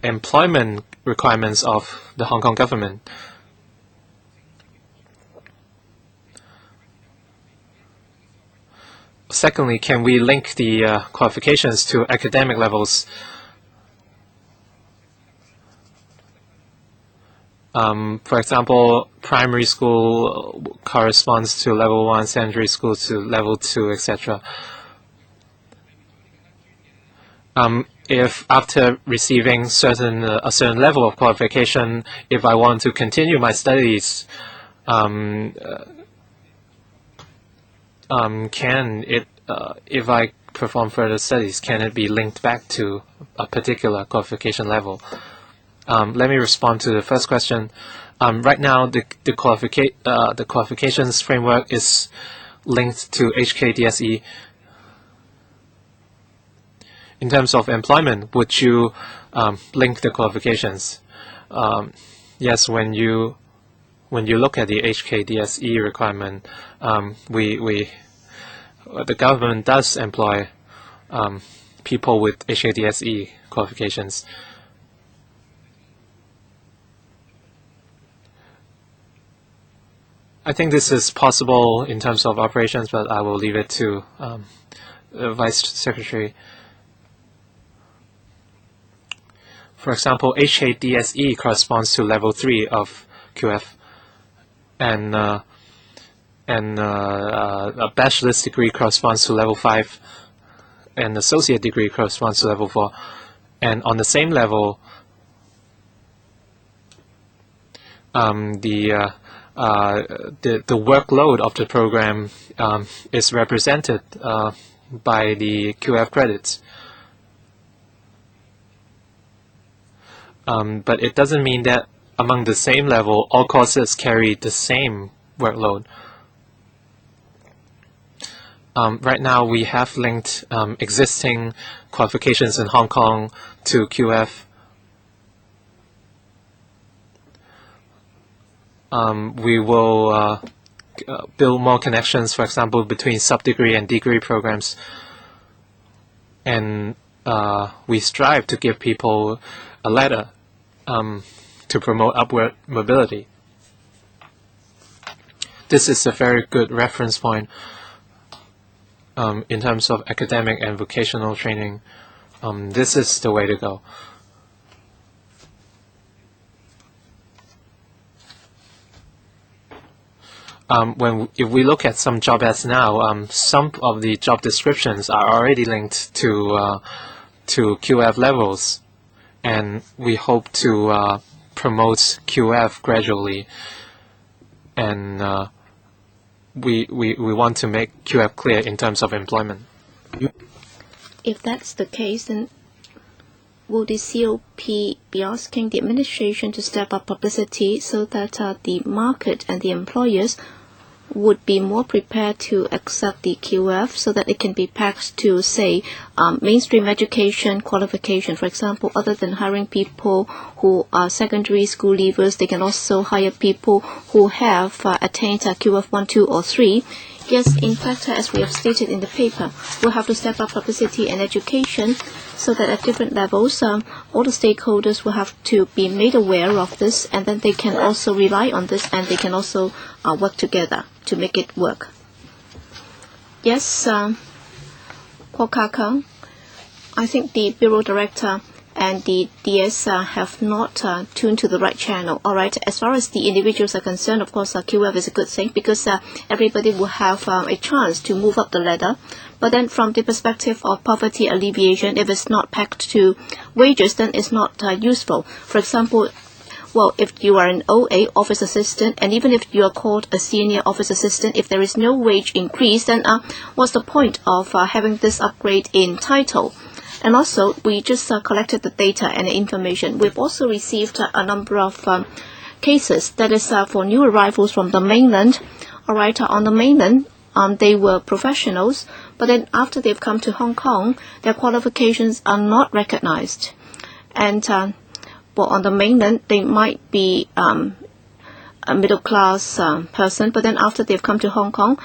employment requirements of the Hong Kong government. Secondly, can we link the qualifications to academic levels? For example, primary school corresponds to level 1, secondary school to level 2, etc. If after receiving a certain level of qualification, if I want to continue my studies, if I perform further studies, can it be linked back to a particular qualification level? Let me respond to the first question. Right now, the qualifications framework is linked to HKDSE. In terms of employment, would you link the qualifications? Yes, when you look at the HKDSE requirement, the government does employ people with HKDSE qualifications. I think this is possible in terms of operations, but I will leave it to the Vice Secretary. For example, HKDSE corresponds to level 3 of QF, and a bachelor's degree corresponds to level 5, and associate degree corresponds to level 4. And on the same level, the workload of the program is represented by the QF credits. But it doesn't mean that among the same level, all courses carry the same workload. Right now, we have linked existing qualifications in Hong Kong to QF. We will build more connections, for example, between sub-degree and degree programs. And we strive to give people a ladder to promote upward mobility. This is a very good reference point in terms of academic and vocational training. This is the way to go. If we look at some job ads now, some of the job descriptions are already linked to QF levels, and we hope to promote QF gradually, and we want to make QF clear in terms of employment. If that's the case, then will the COP be asking the administration to step up publicity so that the market and the employers would be more prepared to accept the QF so that it can be packed to, say, mainstream education qualification? For example, other than hiring people who are secondary school leavers, they can also hire people who have attained QF 1, 2, or 3. Yes, in fact, as we have stated in the paper, we'll have to step up publicity and education so that at different levels, all the stakeholders will have to be made aware of this, and then they can also rely on this, and they can also work together to make it work. Yes, Kwok Kar Kang, I think the Bureau Director and the DS have not tuned to the right channel. All right. As far as the individuals are concerned, of course, QF is a good thing because everybody will have a chance to move up the ladder. But then from the perspective of poverty alleviation, if it's not pegged to wages, then it's not useful. For example, well, if you are an OA, office assistant, and even if you are called a senior office assistant, if there is no wage increase, then what's the point of having this upgrade in title? And also, we just collected the data and the information. We've also received a number of cases, that is for new arrivals from the mainland. All right, on the mainland, they were professionals, but then after they've come to Hong Kong, their qualifications are not recognized. And well, on the mainland, they might be a middle-class person, but then after they've come to Hong Kong,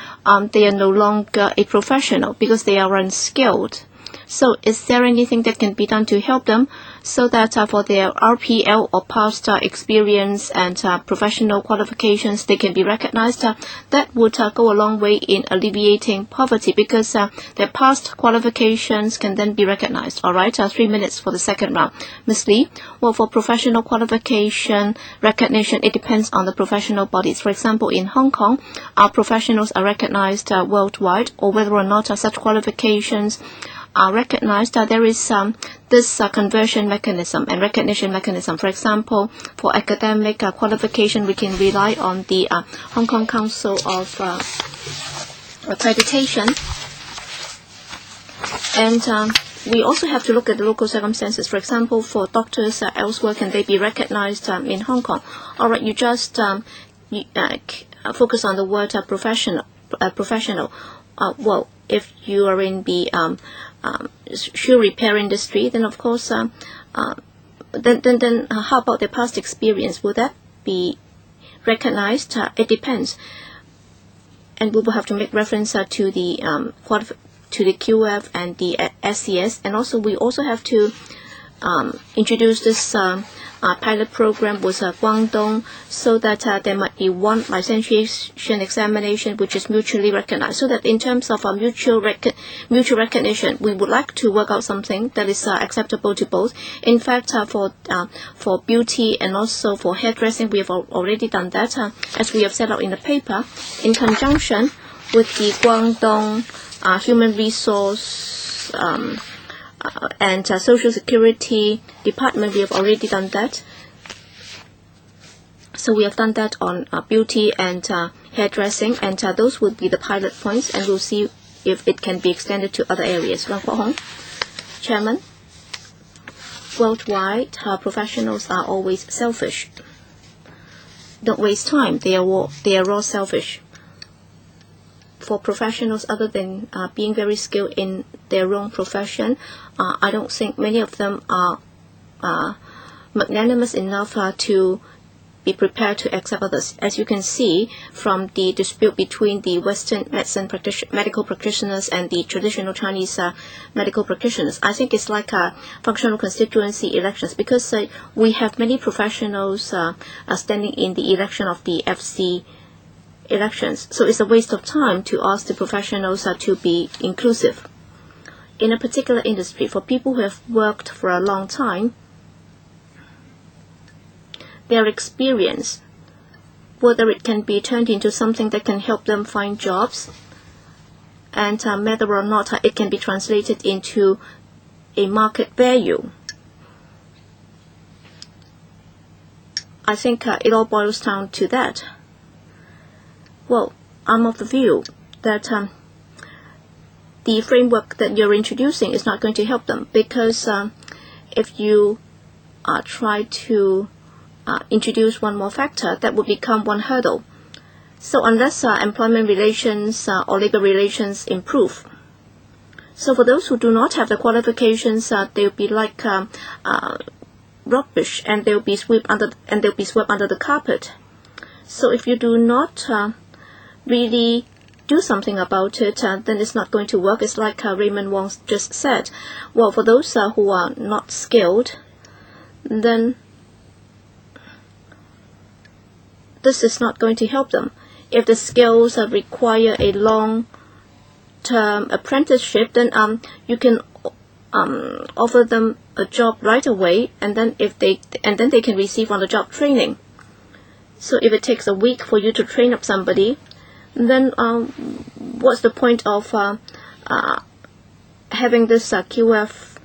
they are no longer a professional because they are unskilled. So is there anything that can be done to help them so that for their RPL or past experience and professional qualifications, they can be recognized? That would go a long way in alleviating poverty because their past qualifications can then be recognized. All right, 3 minutes for the second round. Ms. Lee, well, for professional qualification recognition, it depends on the professional bodies. For example, in Hong Kong, our professionals are recognized worldwide, or whether or not such qualifications are recognized, there is this conversion mechanism and recognition mechanism. For example, for academic qualification, we can rely on the Hong Kong Council of Accreditation. And we also have to look at the local circumstances. For example, for doctors elsewhere, can they be recognized in Hong Kong? All right, you just focus on the word professional. Well, if you are in the shoe repair industry, then of course, then how about their past experience? Will that be recognized? It depends, and we will have to make reference to the QF and the SCS, and also we also have to introduce this pilot program with Guangdong, so that there might be one licentiation examination which is mutually recognized, so that in terms of mutual recognition, we would like to work out something that is acceptable to both. In fact, for beauty and also for hairdressing, we have already done that, as we have set out in the paper, in conjunction with the Guangdong Human Resource and Social Security Department. We have already done that. So we have done that on beauty and hairdressing, and those would be the pilot points, and we'll see if it can be extended to other areas. Wang Kuo-hong, Chairman, worldwide, professionals are always selfish. Don't waste time. They are all selfish. For professionals, other than being very skilled in their own profession, I don't think many of them are magnanimous enough to be prepared to accept others. As you can see from the dispute between the Western medical practitioners and the traditional Chinese medical practitioners, I think it's like functional constituency elections, because we have many professionals standing in the election of the FC elections. So it's a waste of time to ask the professionals to be inclusive. In a particular industry, for people who have worked for a long time, their experience, whether it can be turned into something that can help them find jobs, and whether or not it can be translated into a market value. I think it all boils down to that. Well, I'm of the view that the framework that you're introducing is not going to help them, because if you try to introduce one more factor, that would become one hurdle. So unless employment relations or labor relations improve, so for those who do not have the qualifications, they'll be like rubbish, and they'll be swept under the carpet. So if you do not really do something about it, then it's not going to work. It's like Raymond Wong just said. Well, for those who are not skilled, then this is not going to help them. If the skills require a long-term apprenticeship, then you can offer them a job right away, and then they can receive on-the-job training. So if it takes a week for you to train up somebody, then what's the point of having this QF?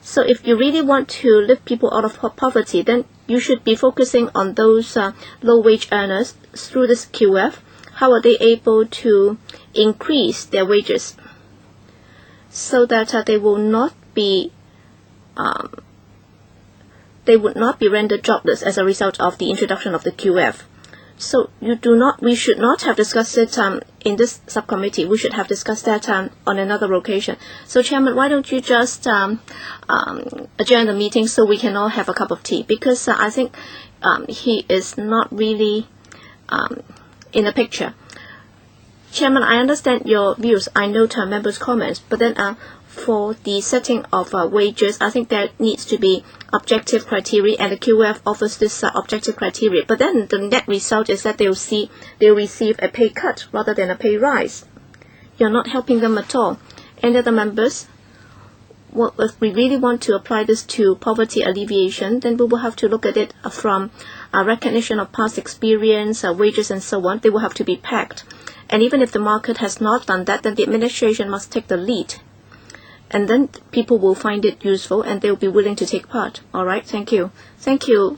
So if you really want to lift people out of poverty, then you should be focusing on those low-wage earners through this QF. How are they able to increase their wages so that they would not be rendered jobless as a result of the introduction of the QF? So we should not have discussed it in this subcommittee. We should have discussed that on another occasion. So, Chairman, why don't you just adjourn the meeting so we can all have a cup of tea? Because I think he is not really in the picture. Chairman, I understand your views. I note members' comments, but then for the setting of wages, I think there needs to be objective criteria, and the QF offers this objective criteria. But then the net result is that they'll receive a pay cut rather than a pay rise. You're not helping them at all. Any other members? Well, if we really want to apply this to poverty alleviation, then we will have to look at it from recognition of past experience, wages, and so on. They will have to be pegged. And even if the market has not done that, then the administration must take the lead. And then people will find it useful and they will be willing to take part. All right, thank you. Thank you,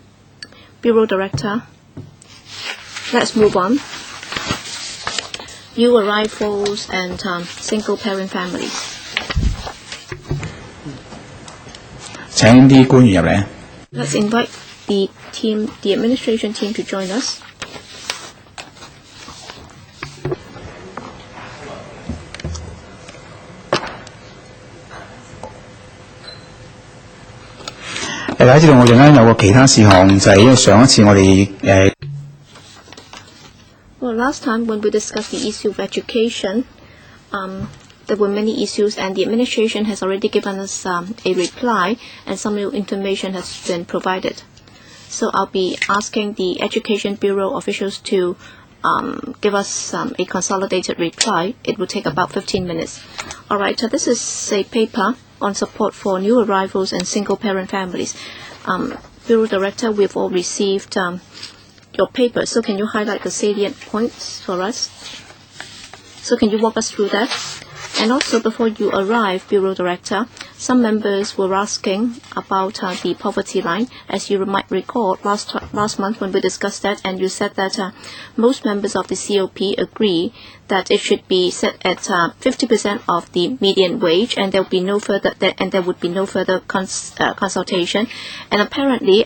Bureau Director. Let's move on. New arrivals and single-parent families. 請啲官員入嚟。 Let's invite the administration team to join us. 大家知道我哋咧有個其他事項，就係因為上一次我哋Well, last time when we discussed the issue of education, there were many issues, and the administration has already given us a reply, and some new information has been provided. So I'll be asking the Education Bureau officials to give us a consolidated reply. It will take about 15 minutes. All right, this is a paper on support for new arrivals and single-parent families. Bureau Director, we've all received your paper, so can you highlight the salient points for us? So can you walk us through that? And also, before you arrive, Bureau Director, some members were asking about the poverty line. As you might recall, last month when we discussed that, and you said that most members of the COP agree that it should be set at 50% of the median wage, and there would be no further consultation. And apparently,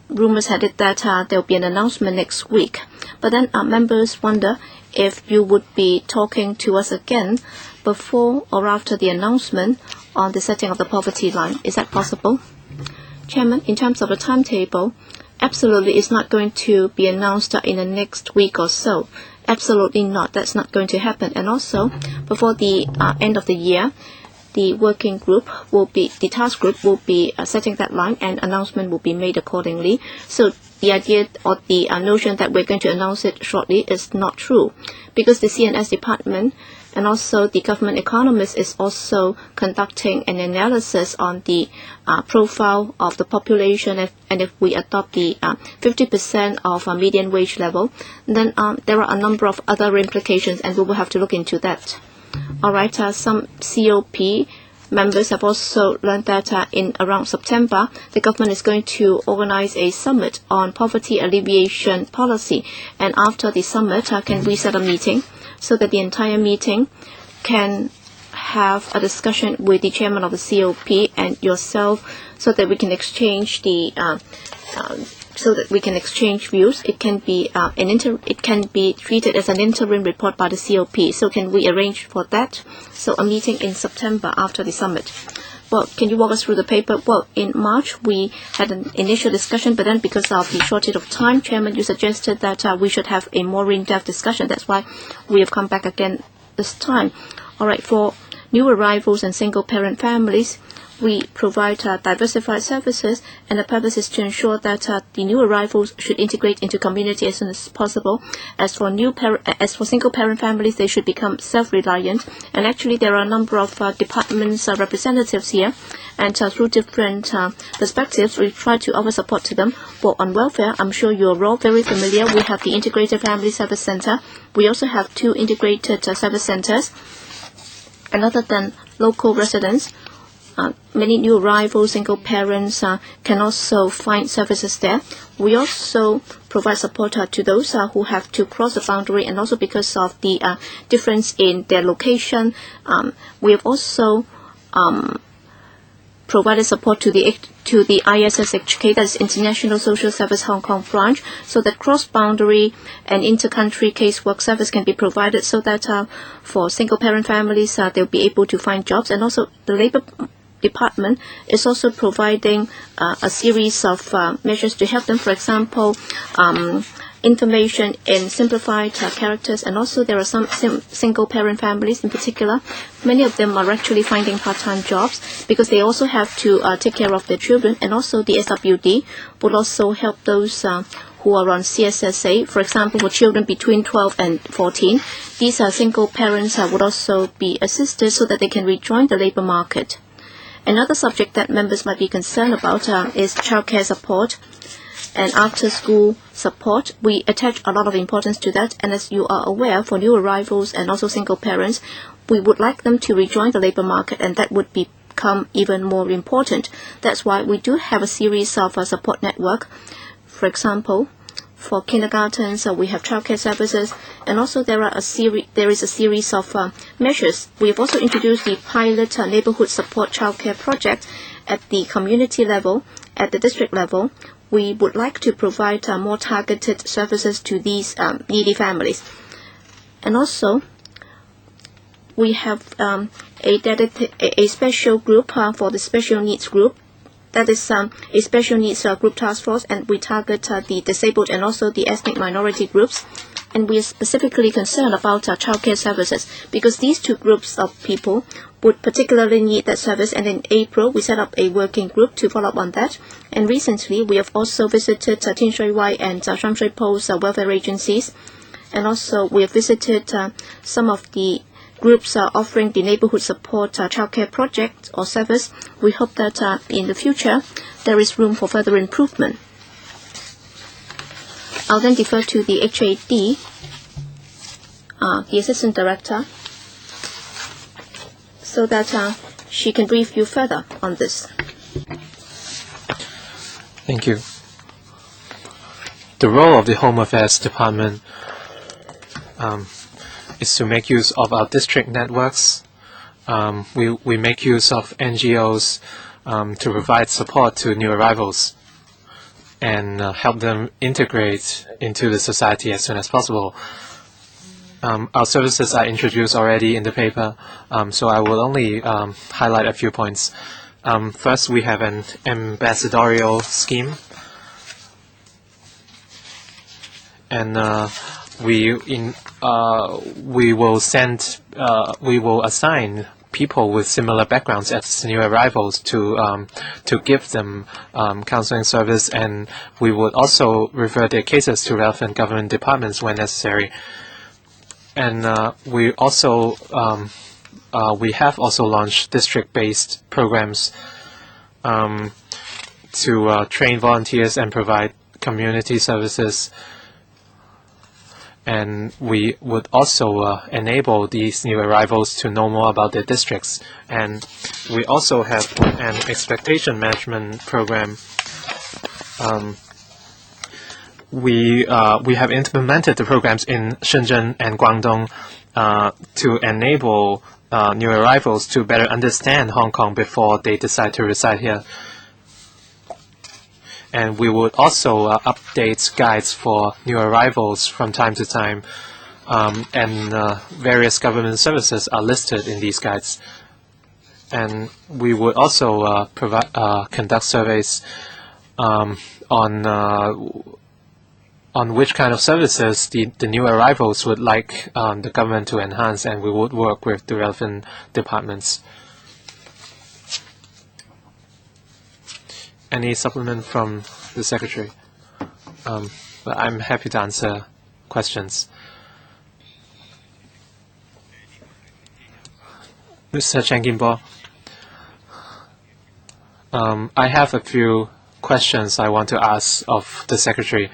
rumors had it that there will be an announcement next week. But then members wonder if you would be talking to us again before or after the announcement on the setting of the poverty line. Is that possible? Chairman, in terms of the timetable, absolutely it's not going to be announced in the next week or so. Absolutely not. That's not going to happen. And also, before the end of the year, the task group will be setting that line, and announcement will be made accordingly. So the idea or the notion that we're going to announce it shortly is not true, because the CNS department and also the government economist is also conducting an analysis on the profile of the population, and if we adopt the 50% of a median wage level, then there are a number of other implications, and we will have to look into that. All right, some COP members have also learned that in around September, the government is going to organize a summit on poverty alleviation policy. And after the summit, can we set a meeting so that the entire meeting can have a discussion with the chairman of the COP and yourself, so that we can exchange views. It can be treated as an interim report by the COP. So can we arrange for that? So a meeting in September after the summit. Well, can you walk us through the paper? Well, in March we had an initial discussion, but then because of the shortage of time, Chairman, you suggested that we should have a more in-depth discussion. That's why we have come back again this time. All right, for new arrivals and single-parent families, we provide diversified services, and the purpose is to ensure that the new arrivals should integrate into community as soon as possible. As for single-parent families, they should become self-reliant. And actually, there are a number of departments representatives here, and through different perspectives, we try to offer support to them. But on welfare, I'm sure you're all very familiar. We have the Integrated Family Service Center. We also have 2 integrated service centers. And other than local residents, many new arrivals, single parents can also find services there. We also provide support to those who have to cross the boundary, and also because of the difference in their location, we have also provided support to the ISSHK, that is International Social Service Hong Kong branch, so that cross-boundary and inter-country casework service can be provided, so that for single-parent families, they'll be able to find jobs. And also the Labour Department is also providing a series of measures to help them. For example, information in simplified characters, and also there are some single-parent families in particular. Many of them are actually finding part-time jobs because they also have to take care of their children, and also the SWD would also help those who are on CSSA. For example, for children between 12 and 14, these single parents would also be assisted so that they can rejoin the labour market. Another subject that members might be concerned about is childcare support and after-school support. We attach a lot of importance to that, and as you are aware, for new arrivals and also single parents, we would like them to rejoin the labour market, and that would become even more important. That's why we do have a series of support network. For example, for kindergartens, we have childcare services, and also there is a series of measures. We have also introduced the pilot neighbourhood support childcare project at the community level, at the district level. We would like to provide more targeted services to these needy families. And also, we have a special group for the special needs group. That is a special needs group task force, and we target the disabled and also the ethnic minority groups. And we are specifically concerned about childcare services because these 2 groups of people would particularly need that service. And in April, we set up a working group to follow up on that. And recently, we have also visited Tin Shui Wai and Sham Shui Po's welfare agencies. And also, we have visited some of the groups offering the neighbourhood support childcare project or service. We hope that in the future, there is room for further improvement. I'll then defer to the HAD, the Assistant Director, so that she can brief you further on this. Thank you. The role of the Home Affairs Department is to make use of our district networks. We make use of NGOs to provide support to new arrivals and help them integrate into the society as soon as possible. Our services are introduced already in the paper, so I will only highlight a few points. First, we have an ambassadorial scheme, and we will assign people with similar backgrounds as new arrivals to give them counseling service, and we would also refer their cases to relevant government departments when necessary. And we have also launched district-based programs to train volunteers and provide community services. And we would also enable these new arrivals to know more about their districts. And we also have an expectation management program. We have implemented the programs in Shenzhen and Guangdong to enable new arrivals to better understand Hong Kong before they decide to reside here. And we would also update guides for new arrivals from time to time, and various government services are listed in these guides. And we would also conduct surveys on which kind of services the new arrivals would like the government to enhance, and we would work with the relevant departments. Any supplement from the Secretary? But I'm happy to answer questions. Mr. Chen Kin-bo, I have a few questions I want to ask of the Secretary.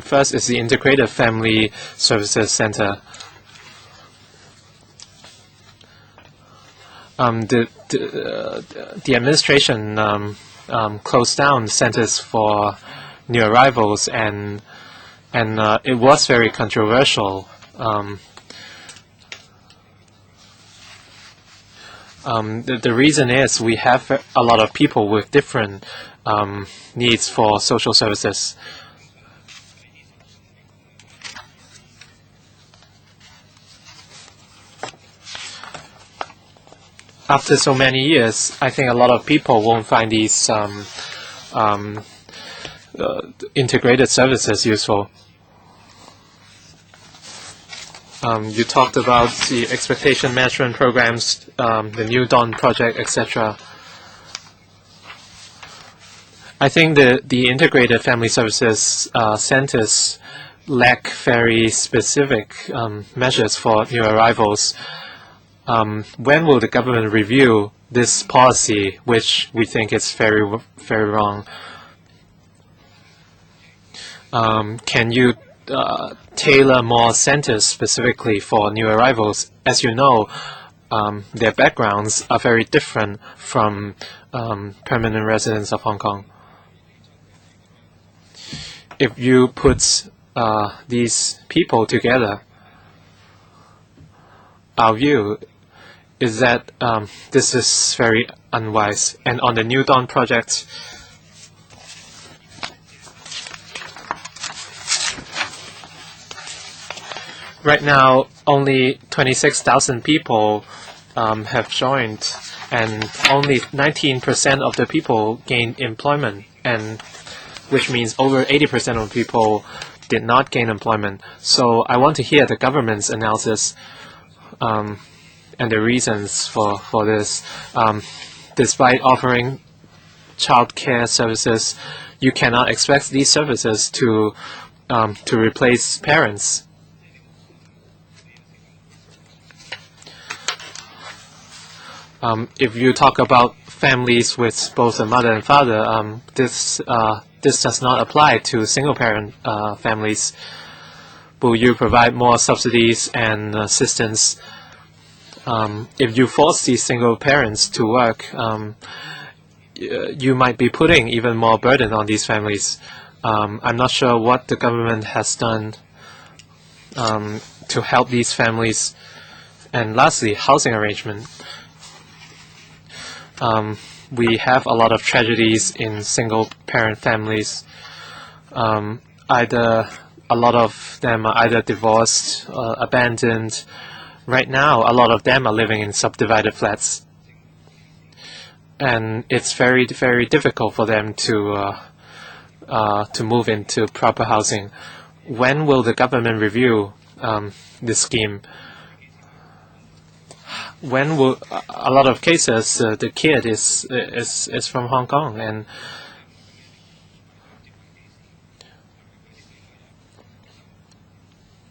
First is the Integrated Family Services Center. The administration closed down centers for new arrivals, and it was very controversial. The reason is we have a lot of people with different needs for social services. After so many years, I think a lot of people won't find these integrated services useful. You talked about the expectation management programs, the New Dawn project, etc. I think the integrated family services centers lack very specific measures for new arrivals. When will the government review this policy, which we think is very, very wrong? Can you tailor more centers specifically for new arrivals? As you know, their backgrounds are very different from permanent residents of Hong Kong. If you put these people together, our view is that this is very unwise. And on the New Dawn project, right now only 26,000 people have joined, and only 19% of the people gained employment, and which means over 80% of people did not gain employment. So I want to hear the government's analysis and the reasons for this. Despite offering child care services, you cannot expect these services to replace parents. If you talk about families with both a mother and father, this does not apply to single-parent families. Will you provide more subsidies and assistance? If you force these single parents to work, you might be putting even more burden on these families. I'm not sure what the government has done to help these families. And lastly, housing arrangement. We have a lot of tragedies in single-parent families. A lot of them are either divorced, abandoned. Right now, a lot of them are living in subdivided flats, and it's very, very difficult for them to move into proper housing. When will the government review this scheme? When will a lot of cases the kid is from Hong Kong, and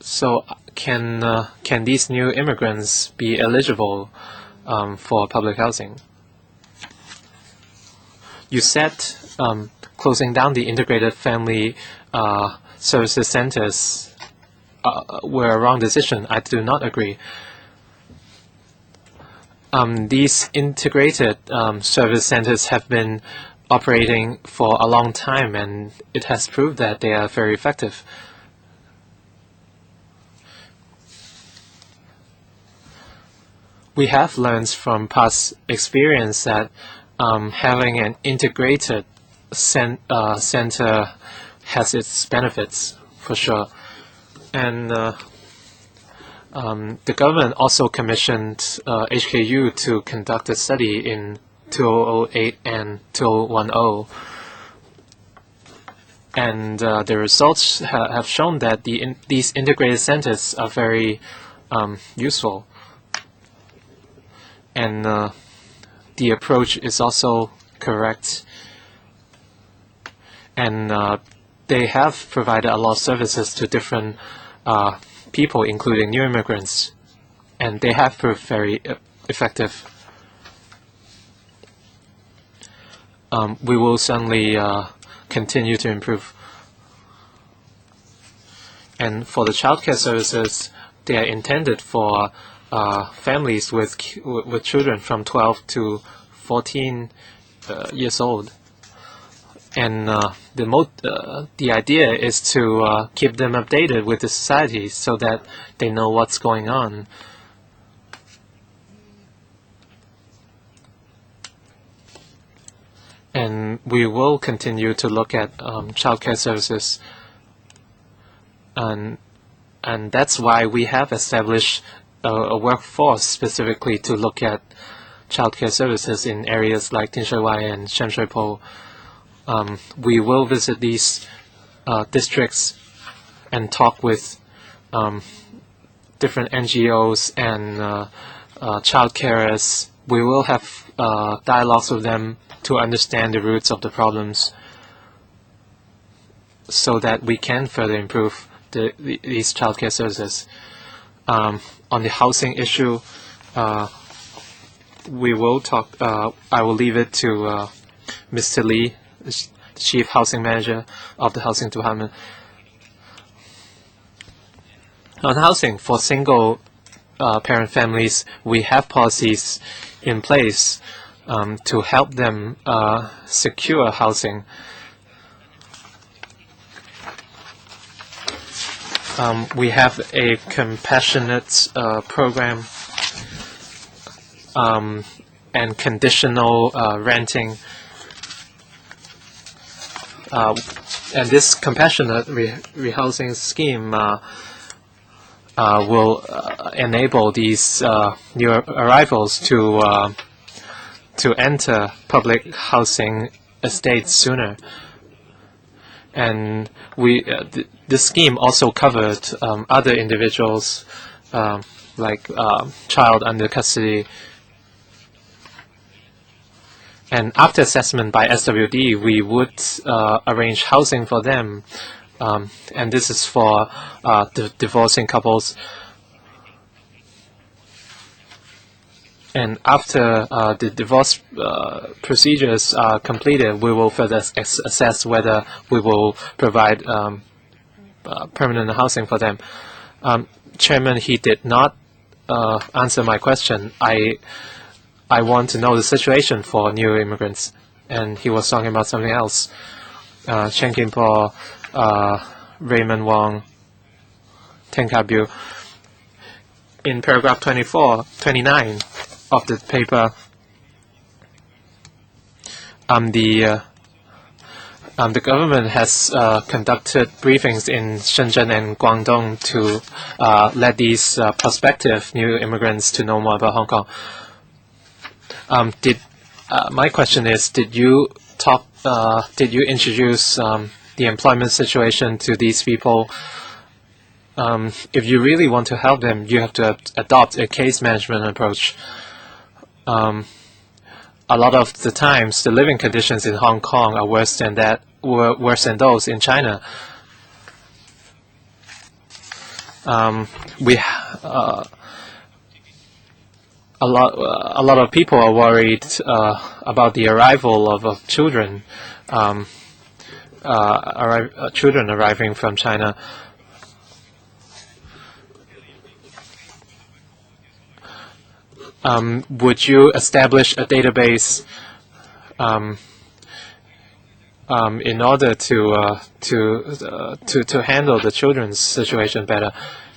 so can these new immigrants be eligible for public housing? You said closing down the integrated family services centers were a wrong decision. I do not agree. These integrated service centers have been operating for a long time, and it has proved that they are very effective. We have learned from past experience that having an integrated center has its benefits, for sure. And the government also commissioned HKU to conduct a study in 2008 and 2010. And the results have shown that these integrated centers are very useful. And the approach is also correct. and they have provided a lot of services to different people, including new immigrants, and they have proved very effective. We will certainly continue to improve. And for the childcare services, they are intended for families with children from 12 to 14 years old. And the idea is to keep them updated with the society so that they know what's going on. And we will continue to look at childcare services, and that's why we have established a workforce specifically to look at childcare services in areas like Tinshui and Shenshui-po. We will visit these districts and talk with different NGOs and child carers. We will have dialogues with them to understand the roots of the problems so that we can further improve these childcare services. On the housing issue, we will talk. I will leave it to Mr. Lee, the Chief Housing Manager of the Housing Department. On housing for single parent families, we have policies in place to help them secure housing. We have a compassionate program and conditional renting. And this compassionate rehousing scheme will enable these new arrivals to enter public housing estates sooner. And this scheme also covered other individuals, like child under custody. And after assessment by SWD, we would arrange housing for them. And this is for the divorcing couples. And after the divorce procedures are completed, we will further assess whether we will provide permanent housing for them. Chairman, he did not answer my question. I want to know the situation for new immigrants, and he was talking about something else. Chen Kin-po, Raymond Wong, Ten Ka-biu. In paragraph 29 of the paper, the government has conducted briefings in Shenzhen and Guangdong to let these prospective new immigrants to know more about Hong Kong. My question is, did you introduce the employment situation to these people? If you really want to help them, you have to adopt a case management approach. A lot of the times, the living conditions in Hong Kong are worse than those in China. A lot of people are worried about the arrival of children, children arriving from China. Would you establish a database in order to handle the children's situation better?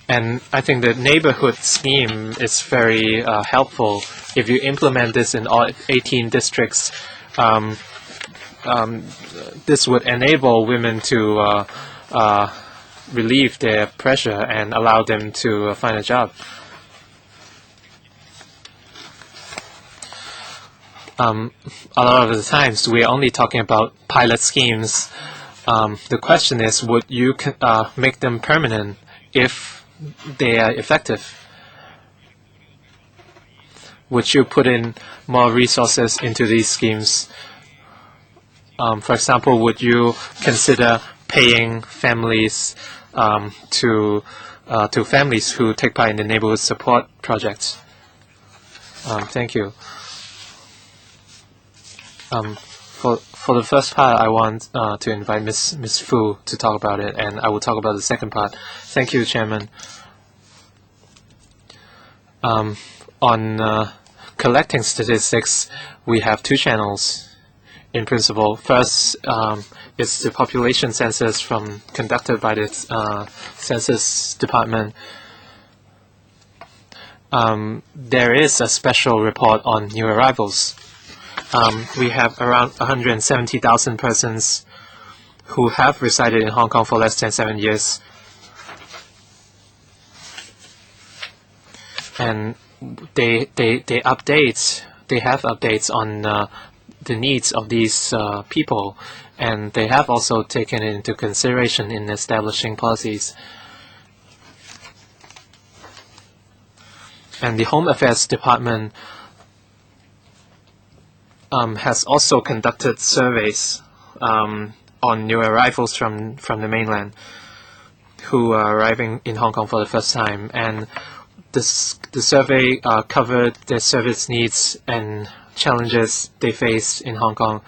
And I think the neighborhood scheme is very helpful. If you implement this in all 18 districts, this would enable women to relieve their pressure and allow them to find a job. A lot of the times, we are only talking about pilot schemes. The question is, would you make them permanent if they are effective? Would you put in more resources into these schemes? For example, would you consider paying families to families who take part in the neighborhood support projects? Thank you. For the first part, I want to invite Ms. Fu to talk about it, and I will talk about the second part. Thank you, Chairman. On collecting statistics, we have two channels in principle. First is the population census conducted by the Census Department. There is a special report on new arrivals. We have around 170,000 persons who have resided in Hong Kong for less than 7 years. And they have updates on the needs of these people, and they have also taken it into consideration in establishing policies. And the Home Affairs Department has also conducted surveys on new arrivals from the mainland who are arriving in Hong Kong for the first time. And the survey covered their service needs and challenges they face in Hong Kong.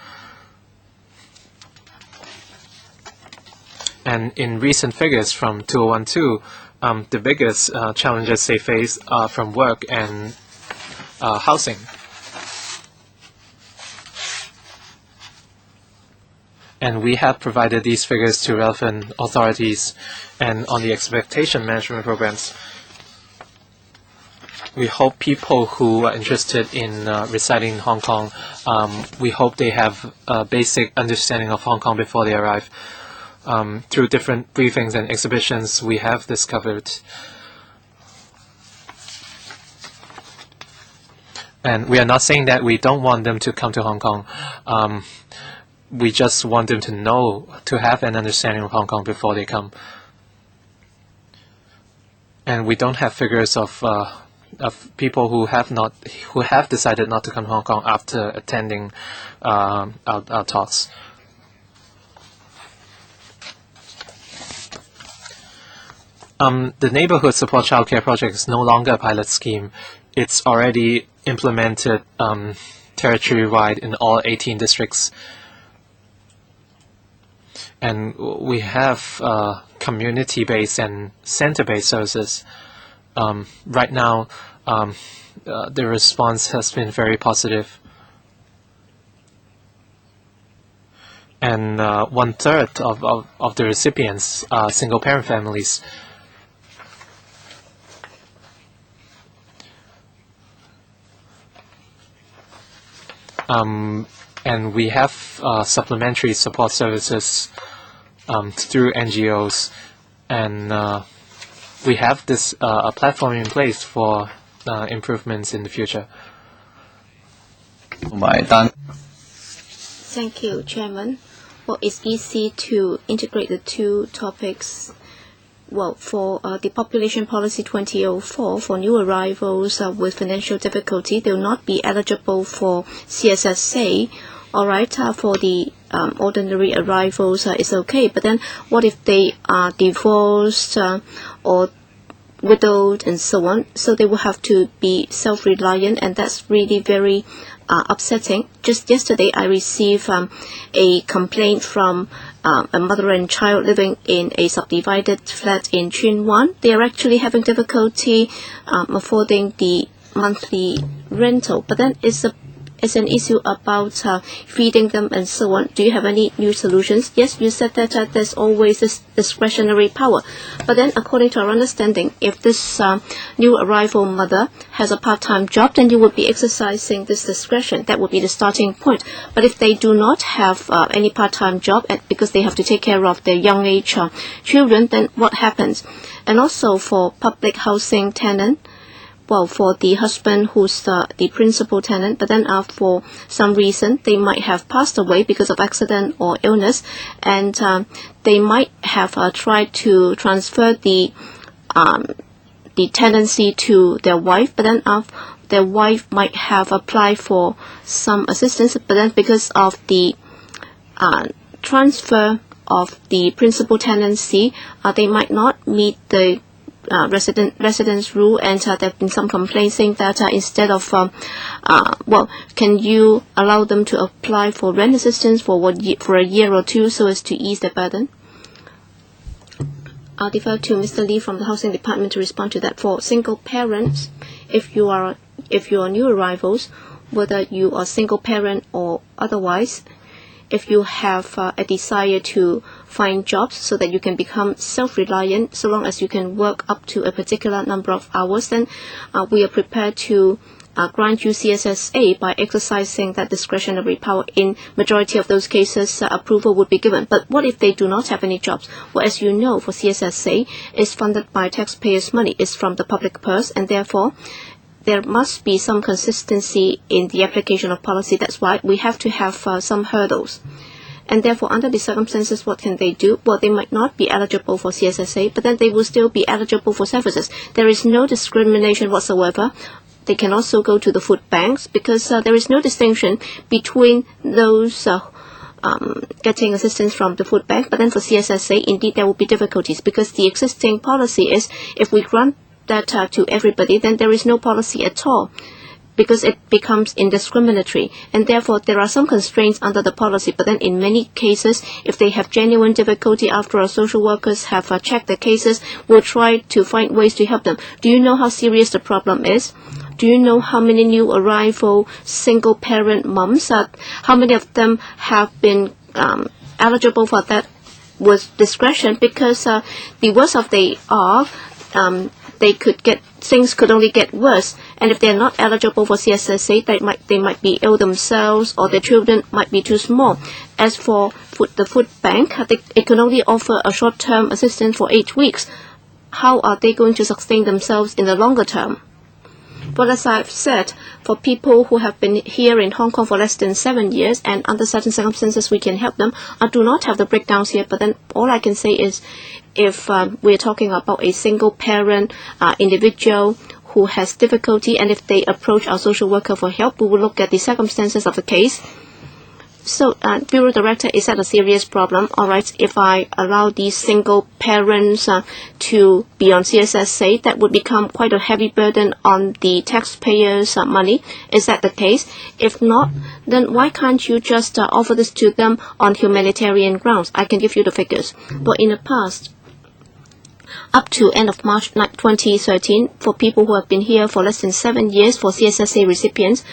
And in recent figures from 2012, the biggest challenges they face are from work and housing. And we have provided these figures to relevant authorities. And on the expectation management programs, we hope people who are interested in residing in Hong Kong, we hope they have a basic understanding of Hong Kong before they arrive. Through different briefings and exhibitions, we have this covered. And we are not saying that we don't want them to come to Hong Kong. We just want them to have an understanding of Hong Kong before they come. And we don't have figures of people who have decided not to come to Hong Kong after attending our talks. The Neighborhood Support Childcare Project is no longer a pilot scheme. It's already implemented territory-wide in all 18 districts. And we have community-based and center-based services. Right now, the response has been very positive. And 1/3 of the recipients are single-parent families. And we have supplementary support services through NGOs, and we have this a platform in place for improvements in the future. Thank you, Chairman. Well, it's easy to integrate the two topics. Well, for the Population Policy 2004, for new arrivals with financial difficulty, they will not be eligible for CSSA. All right, for the ordinary arrivals, it's okay. But then what if they are divorced or widowed and so on? So they will have to be self-reliant, and that's really very upsetting. Just yesterday, I received a complaint from a mother and child living in a subdivided flat in Tsuen Wan. They are actually having difficulty affording the monthly rental. But then it's an issue about feeding them and so on. Do you have any new solutions? Yes, you said that there's always this discretionary power. But then, according to our understanding, if this new arrival mother has a part-time job, then you would be exercising this discretion. That would be the starting point. But if they do not have any part-time job because they have to take care of their young age children, then what happens? And also for public housing tenant, well, for the husband who's the principal tenant, but then for some reason they might have passed away because of accident or illness, and they might have tried to transfer the tenancy to their wife, but then their wife might have applied for some assistance, but then because of the transfer of the principal tenancy, they might not meet the residence rule, and there have been some complaints saying that instead of, can you allow them to apply for rent assistance for a year or two so as to ease the burden? I'll defer to Mr. Lee from the Housing Department to respond to that. For single parents, if you are new arrivals, whether you are single parent or otherwise, if you have a desire to find jobs so that you can become self-reliant, so long as you can work up to a particular number of hours, then we are prepared to grant you CSSA by exercising that discretionary power. In majority of those cases, approval would be given. But what if they do not have any jobs? Well, as you know, for CSSA, it's funded by taxpayers' money. It's from the public purse, and therefore there must be some consistency in the application of policy. That's why we have to have some hurdles. And therefore, under the circumstances, what can they do? Well, they might not be eligible for CSSA, but then they will still be eligible for services. There is no discrimination whatsoever. They can also go to the food banks, because there is no distinction between those getting assistance from the food bank. But then for CSSA, indeed, there will be difficulties, because the existing policy is, if we grant that to everybody, then there is no policy at all, because it becomes indiscriminatory. And therefore, there are some constraints under the policy. But then in many cases, if they have genuine difficulty, after our social workers have checked the cases, we'll try to find ways to help them. Do you know how serious the problem is? Do you know how many new arrival single parent moms, how many of them have been eligible for that with discretion? Because the worse off they are, things could only get worse. And if they're not eligible for CSSA, they might be ill themselves, or their children might be too small. As for the food bank, it can only offer a short-term assistance for 8 weeks. How are they going to sustain themselves in the longer term? But as I've said, for people who have been here in Hong Kong for less than 7 years, and under certain circumstances we can help them, I do not have the breakdowns here, but then all I can say is, if we're talking about a single parent individual who has difficulty, and if they approach our social worker for help, we will look at the circumstances of the case. So, Bureau Director, is that a serious problem? All right, if I allow these single parents to be on CSSA, that would become quite a heavy burden on the taxpayers' money. Is that the case? If not, then why can't you just offer this to them on humanitarian grounds? I can give you the figures. But in the past, up to end of March 2013, for people who have been here for less than 7 years, for CSSA recipients,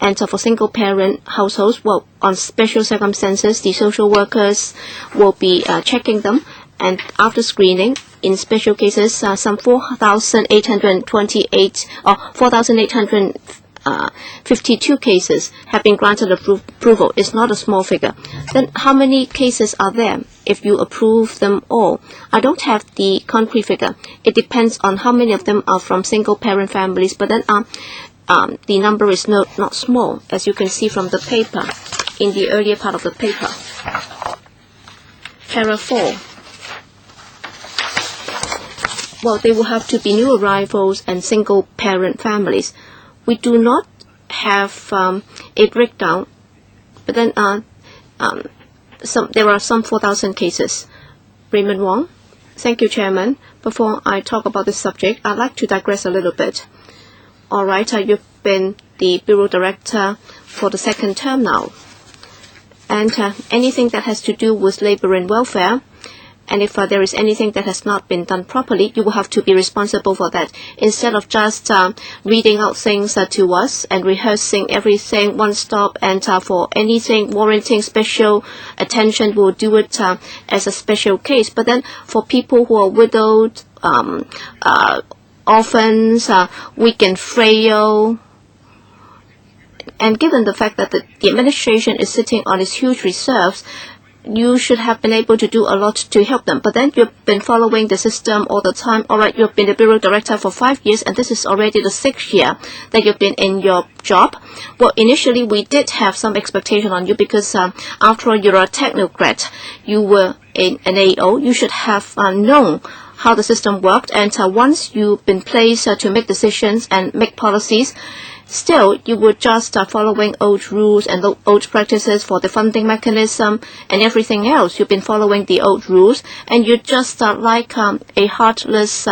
and for single-parent households, well, on special circumstances, the social workers will be checking them, and after screening, in special cases, some 4,828 or 4,852 cases have been granted approval. It's not a small figure. Then how many cases are there if you approve them all? I don't have the concrete figure. It depends on how many of them are from single-parent families, but then the number is not small, as you can see from the paper, in the earlier part of the paper. Para 4. Well, they will have to be new arrivals and single-parent families. We do not have a breakdown, but then there are some 4,000 cases. Raymond Wong. Thank you, Chairman. Before I talk about this subject, I'd like to digress a little bit. All right, you've been the Bureau Director for the 2nd term now. And anything that has to do with labor and welfare, and if there is anything that has not been done properly, you will have to be responsible for that. Instead of just reading out things to us and rehearsing everything one stop, and for anything warranting special attention, we'll do it as a special case. But then for people who are widowed, orphans, weak and frail, and given the fact that the administration is sitting on its huge reserves, you should have been able to do a lot to help them. But then you've been following the system all the time. All right, you've been the Bureau Director for 5 years, and this is already the 6th year that you've been in your job. Well, initially we did have some expectation on you, because after all, you're a technocrat. You were an AO. You should have known how the system worked, and once you've been placed to make decisions and make policies, still you would just start following old rules and old practices for the funding mechanism and everything else. You've been following the old rules, and you just like a heartless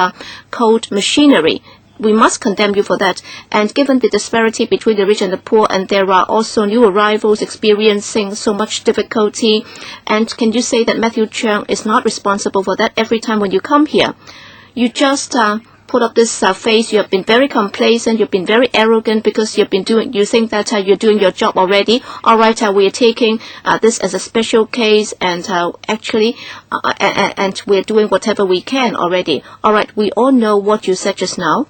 cold machinery. We must condemn you for that. And given the disparity between the rich and the poor, and there are also new arrivals experiencing so much difficulty, and can you say that Matthew Cheung is not responsible for that? Every time when you come here, you just put up this face. You have been very complacent. You've been very arrogant because you think that you're doing your job already. All right, we are taking this as a special case, and actually, and we're doing whatever we can already. All right, we all know what you said just now.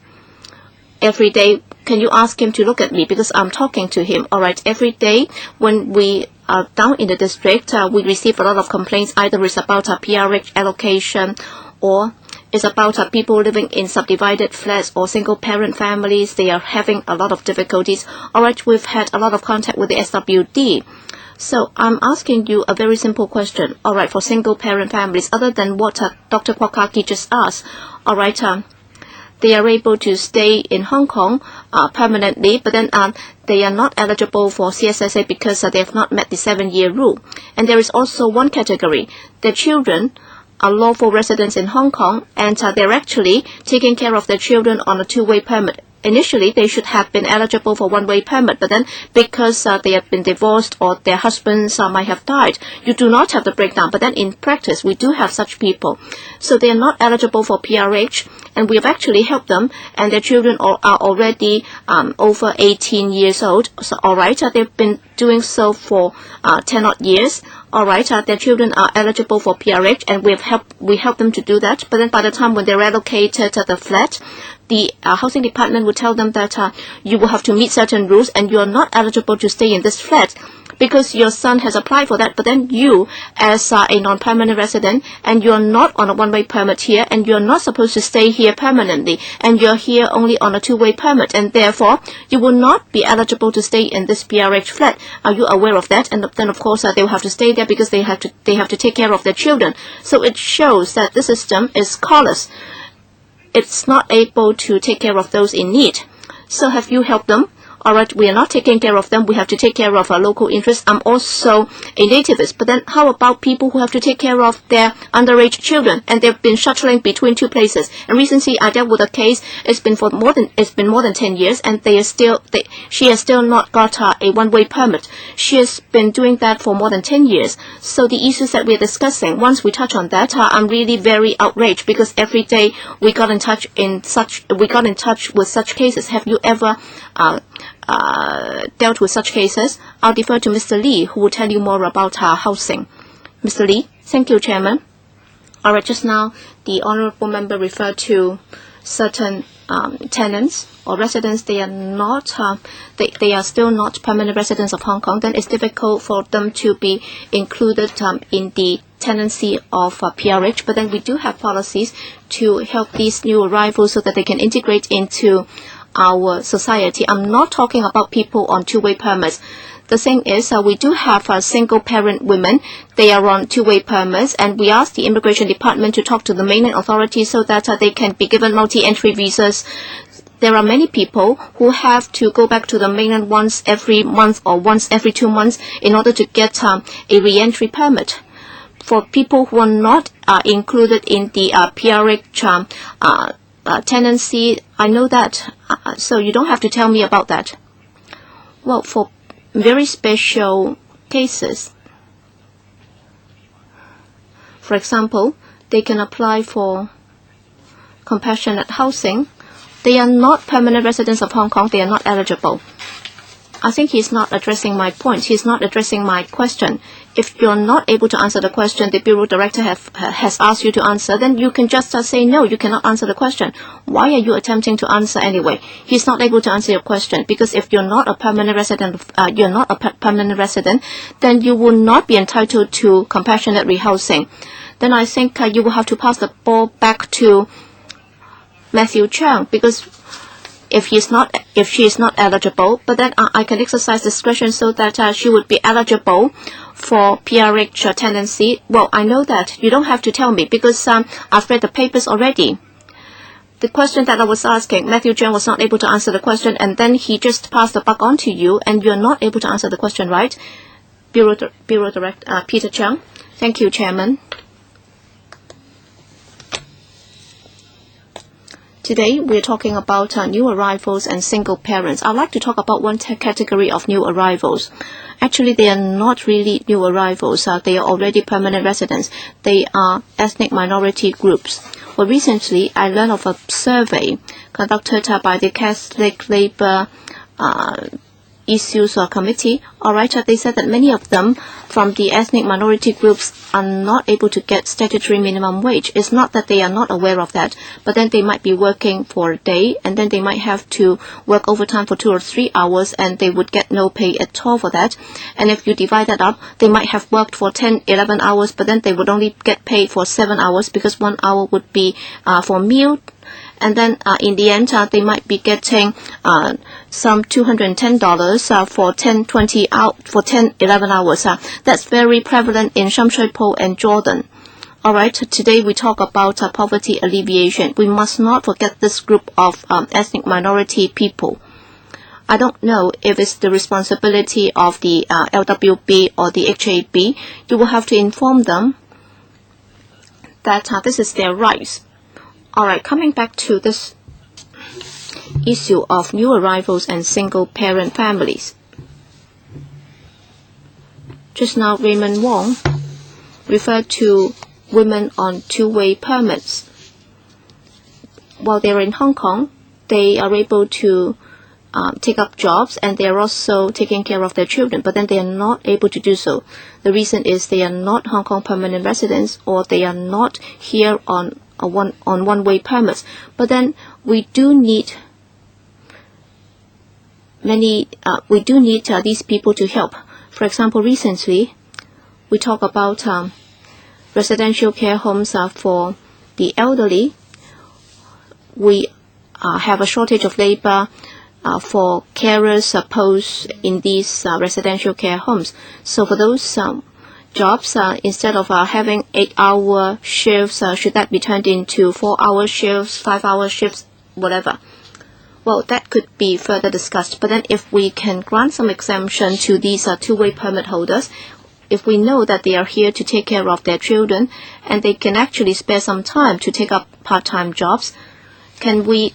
Every day, can you ask him to look at me because I'm talking to him? All right, every day when we are down in the district, we receive a lot of complaints. Either it's about a PRH allocation, or it's about people living in subdivided flats or single-parent families. They are having a lot of difficulties. All right, we've had a lot of contact with the SWD. So I'm asking you a very simple question. All right, for single-parent families, other than what Dr. Kwakaki just asked, all right, they are able to stay in Hong Kong permanently, but then they are not eligible for CSSA because they have not met the 7-year rule. And there is also one category. The children are lawful residents in Hong Kong, and they're actually taking care of their children on a 2-way permit. Initially, they should have been eligible for 1-way permit, but then because they have been divorced or their husbands might have died, you do not have the breakdown. But then in practice, we do have such people. So they are not eligible for PRH, and we have actually helped them, and their children are already over 18 years old. So, all right, they've been doing so for 10 odd years. All right, their children are eligible for PRH, and we help them to do that. But then by the time when they're relocated to the flat, the housing department will tell them that you will have to meet certain rules, and you are not eligible to stay in this flat because your son has applied for that. But then you, as a non-permanent resident, and you're not on a 1-way permit here, and you're not supposed to stay here permanently, and you're here only on a 2-way permit, and therefore you will not be eligible to stay in this PRH flat. Are you aware of that? And then of course they will have to stay there because they have to take care of their children. So it shows that the system is callous. It's not able to take care of those in need. So have you helped them? All right, we are not taking care of them. We have to take care of our local interests. I'm also a nativist. But then how about people who have to take care of their underage children, and they've been shuttling between 2 places? And recently I dealt with a case. It's been more than 10 years, and she has still not got a 1-way permit. She has been doing that for more than 10 years. So the issues that we're discussing, once we touch on that, I'm really very outraged because every day we got in touch with such cases. Have you ever dealt with such cases? I'll defer to Mr. Lee, who will tell you more about housing. Mr. Lee. Thank you, Chairman. All right, just now the honourable member referred to certain tenants or residents. They are not they are still not permanent residents of Hong Kong. Then it's difficult for them to be included in the tenancy of PRH. But then we do have policies to help these new arrivals so that they can integrate into our society. I'm not talking about people on 2-way permits. The thing is, we do have single-parent women. They are on 2-way permits, and we asked the immigration department to talk to the mainland authorities so that they can be given multi-entry visas. There are many people who have to go back to the mainland once every month or once every 2 months in order to get a re-entry permit. For people who are not included in the PRH tenancy, I know that, so you don't have to tell me about that. Well, for very special cases, for example, they can apply for compassionate housing. They are not permanent residents of Hong Kong. They are not eligible. I think he's not addressing my point. He's not addressing my question. If you're not able to answer the question the Bureau Director has asked you to answer, then you can just say no, you cannot answer the question. Why are you attempting to answer anyway? He's not able to answer your question because if you're not a permanent resident, then you will not be entitled to compassionate rehousing. Then I think you will have to pass the ball back to Matthew Cheung, because if she is not eligible, but then I can exercise discretion so that she would be eligible for PRH tenancy. Well, I know that. You don't have to tell me because I've read the papers already. the question that I was asking, Matthew Cheung was not able to answer the question, and then he just passed the buck on to you, and you're not able to answer the question, right? Bureau Director Peter Cheung. Thank you, Chairman. Today, we're talking about new arrivals and single parents. I'd like to talk about one category of new arrivals. Actually, they are not really new arrivals. They are already permanent residents. They are ethnic minority groups. Well, recently, I learned of a survey conducted by the Catholic Labour Issues Committee. They said that many of them from the ethnic minority groups are not able to get statutory minimum wage. It's not that they are not aware of that, but then they might be working for a day, and then they might have to work overtime for 2 or 3 hours, and they would get no pay at all for that. And if you divide that up, they might have worked for 10, 11 hours, but then they would only get paid for 7 hours because 1 hour would be for meal. And then in the end, they might be getting some $210 for 10, 20 out for 10, 11 hours. That's very prevalent in Sham Shui Po and Jordan. All right, today we talk about poverty alleviation. We must not forget this group of ethnic minority people. I don't know if it's the responsibility of the LWB or the HAB. You will have to inform them that this is their rights. All right, coming back to this issue of new arrivals and single-parent families. Just now, Raymond Wong referred to women on two-way permits. While they're in Hong Kong, they are able to take up jobs, and they are also taking care of their children, but then they are not able to do so. The reason is they are not Hong Kong permanent residents, or they are not here on one-way permits. But then we do need these people to help. For example, recently we talk about residential care homes for the elderly. We have a shortage of labor for carers posts in these residential care homes. So for those jobs, instead of having 8-hour shifts, should that be turned into 4-hour shifts, 5-hour shifts, whatever? Well, that could be further discussed. But then if we can grant some exemption to these two-way permit holders, if we know that they are here to take care of their children and they can actually spare some time to take up part-time jobs, can we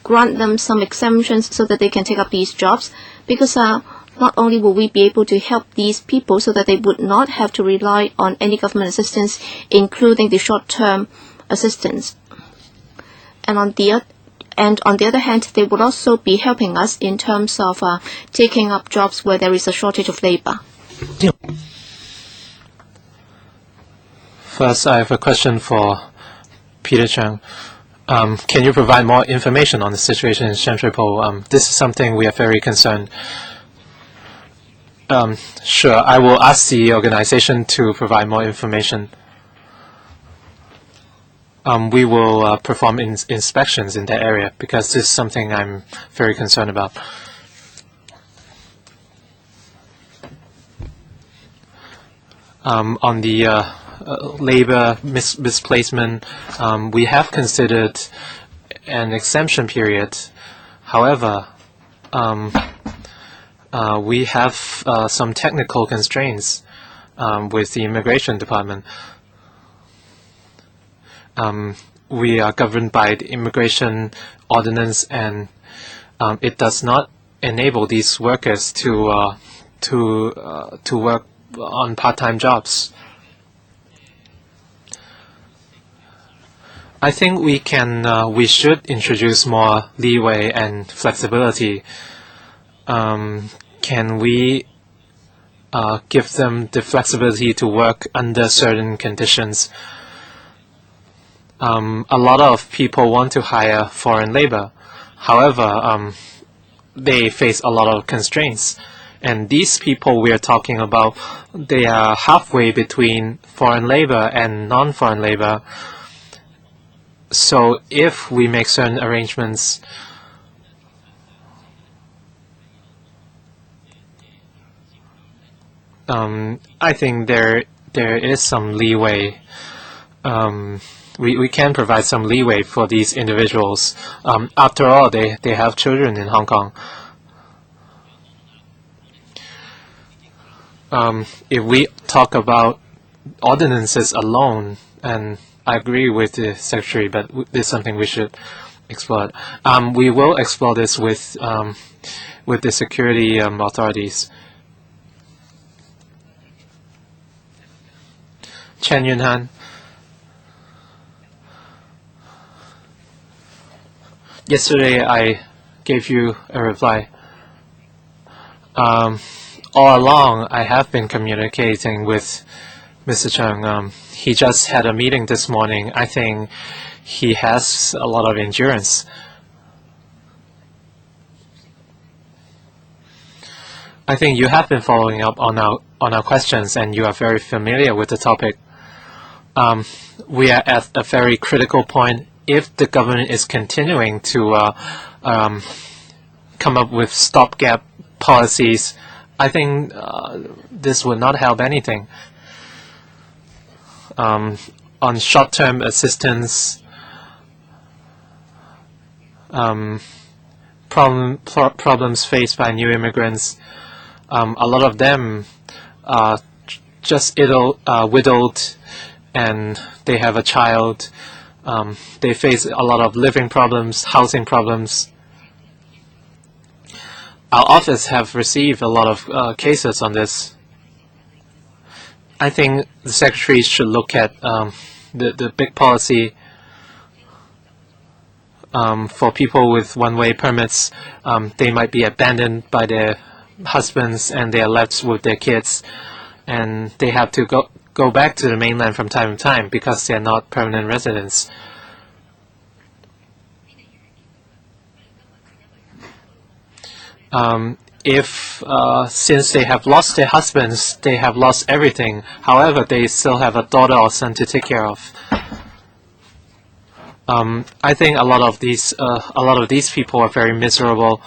grant them some exemptions so that they can take up these jobs? Because not only will we be able to help these people so that they would not have to rely on any government assistance, including the short-term assistance. And on the other hand, they would also be helping us in terms of taking up jobs where there is a shortage of labor. First, I have a question for Peter Cheung. Can you provide more information on the situation in Sham Shui Po? This is something we are very concerned. Sure, I will ask the organization to provide more information. We will perform inspections in that area because this is something I'm very concerned about. On the labor misplacement, we have considered an exemption period. However, we have some technical constraints with the immigration department. We are governed by the immigration ordinance, and it does not enable these workers to work on part-time jobs. I think we should introduce more leeway and flexibility. Can we give them the flexibility to work under certain conditions? A lot of people want to hire foreign labor. However, they face a lot of constraints. And these people we are talking about, they are halfway between foreign labor and non-foreign labor. So if we make certain arrangements, I think there is some leeway. we can provide some leeway for these individuals. After all, they have children in Hong Kong. If we talk about ordinances alone, and I agree with the Secretary, but this is something we should explore. We will explore this with the security authorities. Chen Yunhan. Yesterday I gave you a reply. All along I have been communicating with Mr. Chung. He just had a meeting this morning. I think he has a lot of endurance. I think you have been following up on our questions, and you are very familiar with the topic. We are at a very critical point. If the government is continuing to come up with stopgap policies, I think this would not help anything. On short-term assistance, problems faced by new immigrants, a lot of them are just widowed, and they have a child. They face a lot of living problems, housing problems. Our office have received a lot of cases on this. I think the Secretary should look at the big policy for people with one-way permits. They might be abandoned by their husbands, and they are left with their kids, and they have to go back to the mainland from time to time because they are not permanent residents. Since they have lost their husbands, they have lost everything. However, they still have a daughter or son to take care of. I think a lot of these people are very miserable.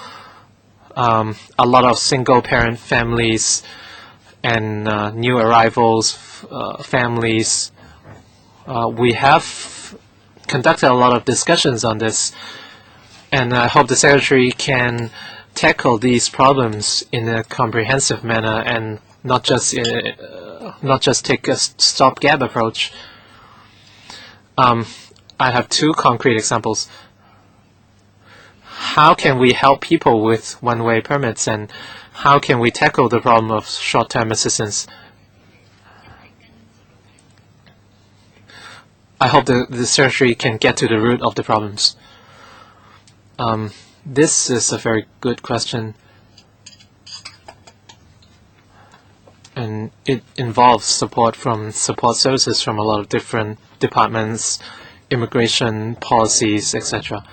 A lot of single-parent families and new arrivals families. We have conducted a lot of discussions on this, and I hope the Secretary can tackle these problems in a comprehensive manner and not just take a stopgap approach. I have two concrete examples. How can we help people with one-way permits, and how can we tackle the problem of short-term assistance? I hope the Secretary can get to the root of the problems. This is a very good question, and it involves support services from a lot of different departments, immigration policies, etc.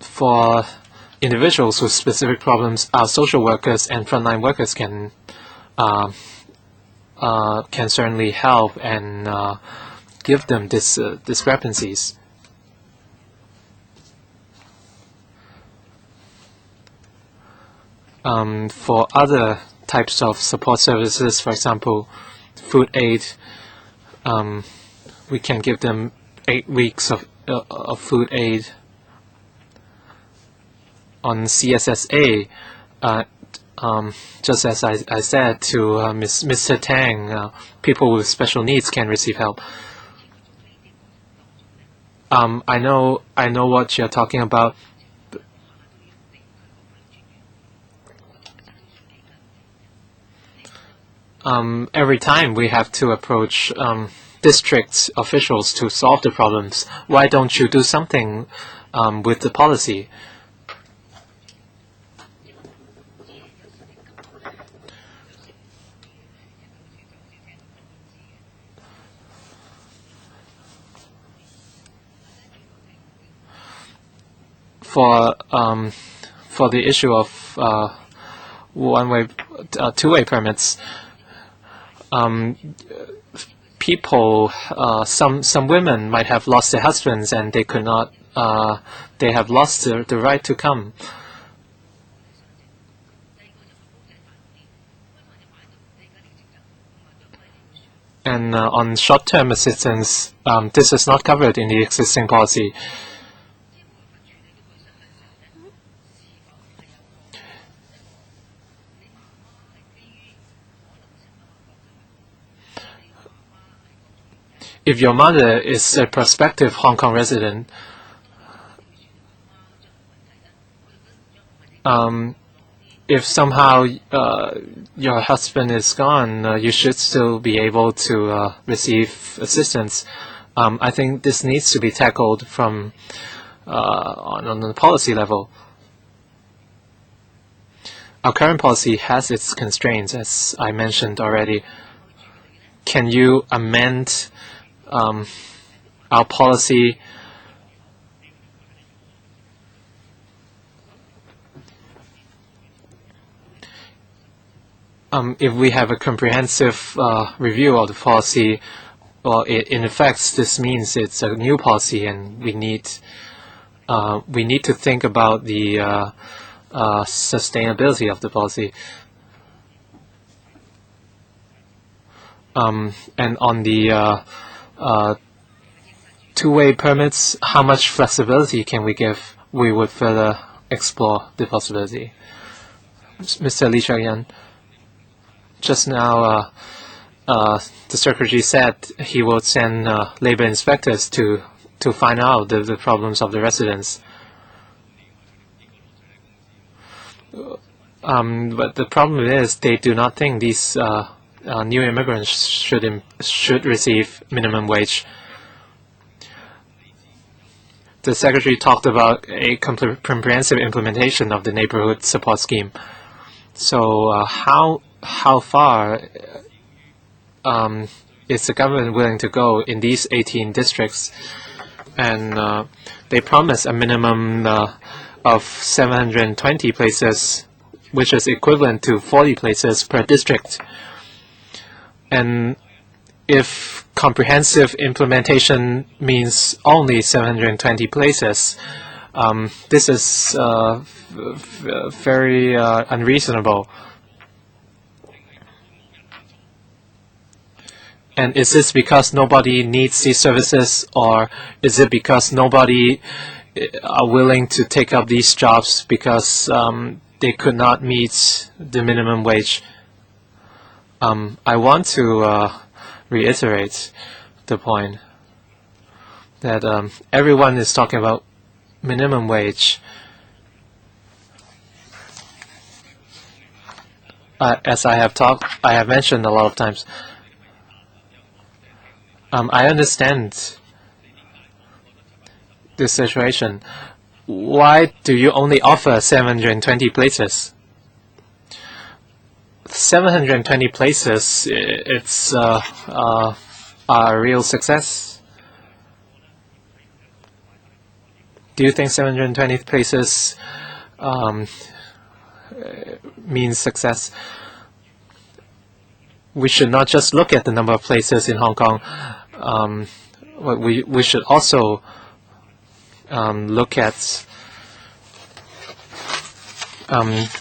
For individuals with specific problems, our social workers and frontline workers can certainly help and give them these discrepancies. For other types of support services, for example, food aid, we can give them 8 weeks of food aid. On CSSA, just as I said to Mr. Tang, people with special needs can receive help. I know what you're talking about. Every time we have to approach district officials to solve the problems. Why don't you do something with the policy? For the issue of one-way, two-way permits, people, some women might have lost their husbands, and they could not. They have lost the right to come. And on short-term assistance, this is not covered in the existing policy. If your mother is a prospective Hong Kong resident, if somehow your husband is gone, you should still be able to receive assistance. I think this needs to be tackled from on the policy level. Our current policy has its constraints, as I mentioned already. Can you amend our policy if we have a comprehensive review of the policy? Well, in effect, this means it's a new policy, and we need to think about the sustainability of the policy. And on the two-way permits, how much flexibility can we give? We would further explore the possibility. Mr. Lee Chia-yan, just now the Secretary said he will send labor inspectors to find out the problems of the residents. But the problem is they do not think these new immigrants should receive minimum wage. The Secretary talked about a comprehensive implementation of the neighborhood support scheme. So how far is the government willing to go in these 18 districts? And they promise a minimum of 720 places, which is equivalent to 40 places per district. And if comprehensive implementation means only 720 places, this is very unreasonable. And is this because nobody needs these services, or is it because nobody are willing to take up these jobs because they could not meet the minimum wage? I want to reiterate the point that everyone is talking about minimum wage. As I have mentioned a lot of times, I understand this situation. Why do you only offer 720 places? 720 places, it's a real success. Do you think 720 places means success? We should not just look at the number of places in Hong Kong. We should also look at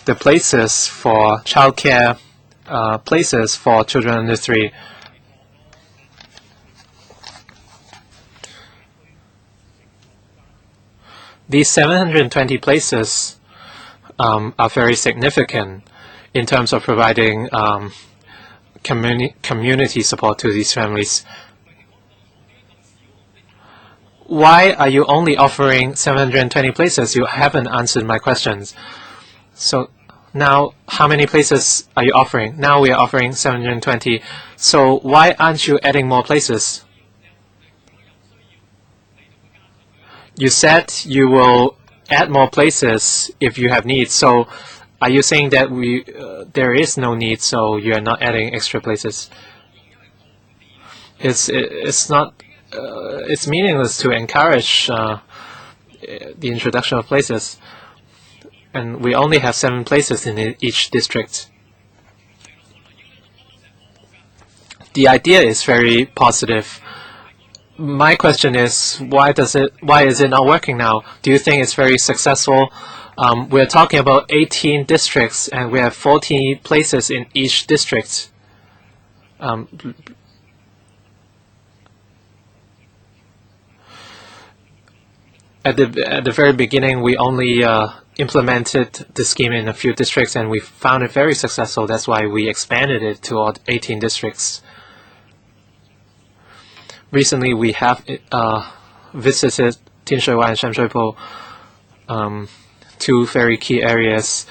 the places for childcare, places for children under 3. These 720 places are very significant in terms of providing community support to these families. Why are you only offering 720 places? You haven't answered my questions. So now, how many places are you offering? Now we are offering 720. So why aren't you adding more places? You said you will add more places if you have needs. So are you saying that there is no need, so you are not adding extra places? It's not. It's meaningless to encourage the introduction of places. And we only have 7 places in each district. The idea is very positive. My question is, why is it not working now? Do you think it's very successful? We're talking about 18 districts, and we have 40 places in each district. At the very beginning, we only implemented the scheme in a few districts, and we found it very successful. That's why we expanded it to all 18 districts. Recently, we have visited Tianshui and Shamshuipo, two very key areas.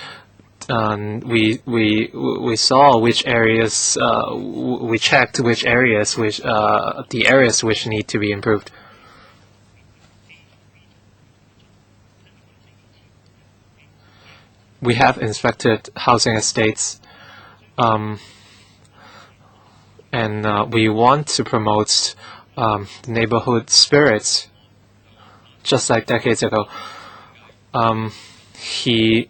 We saw which areas, we checked which areas, the areas which need to be improved. We have inspected housing estates, and we want to promote neighborhood spirits, just like decades ago. He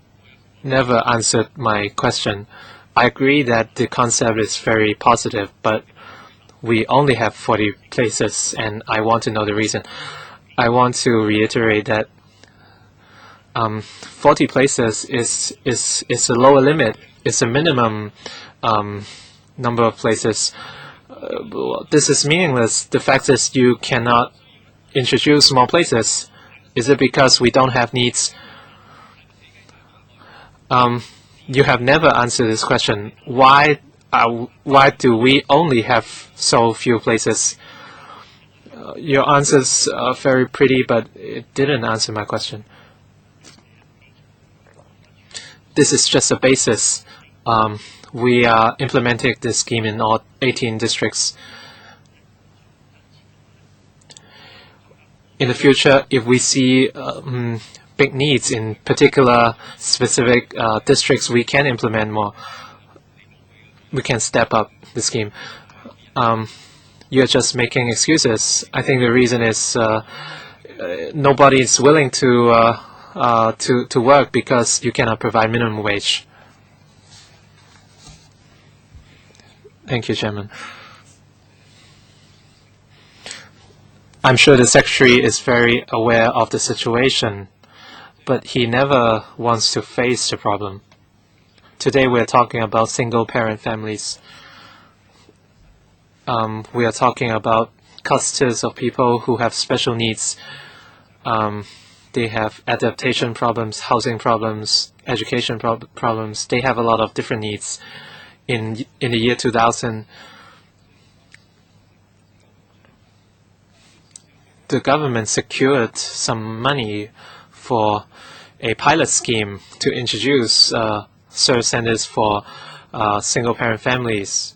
never answered my question. I agree that the concept is very positive, but we only have 40 places, and I want to know the reason. I want to reiterate that 40 places is a lower limit. It's a minimum number of places. This is meaningless. The fact is you cannot introduce more places. Is it because we don't have needs? You have never answered this question. Why do we only have so few places? Your answers are very pretty, but it didn't answer my question. This is just a basis. We are implementing this scheme in all 18 districts. In the future, if we see big needs in particular specific districts, we can implement more. We can step up the scheme. You're just making excuses. I think the reason is nobody is willing to work because you cannot provide minimum wage. Thank you, Chairman. I'm sure the Secretary is very aware of the situation, but he never wants to face the problem. Today we're talking about single-parent families. We are talking about clusters of people who have special needs. They have adaptation problems, housing problems, education problems. They have a lot of different needs. In the year 2000, the government secured some money for a pilot scheme to introduce service centers for single-parent families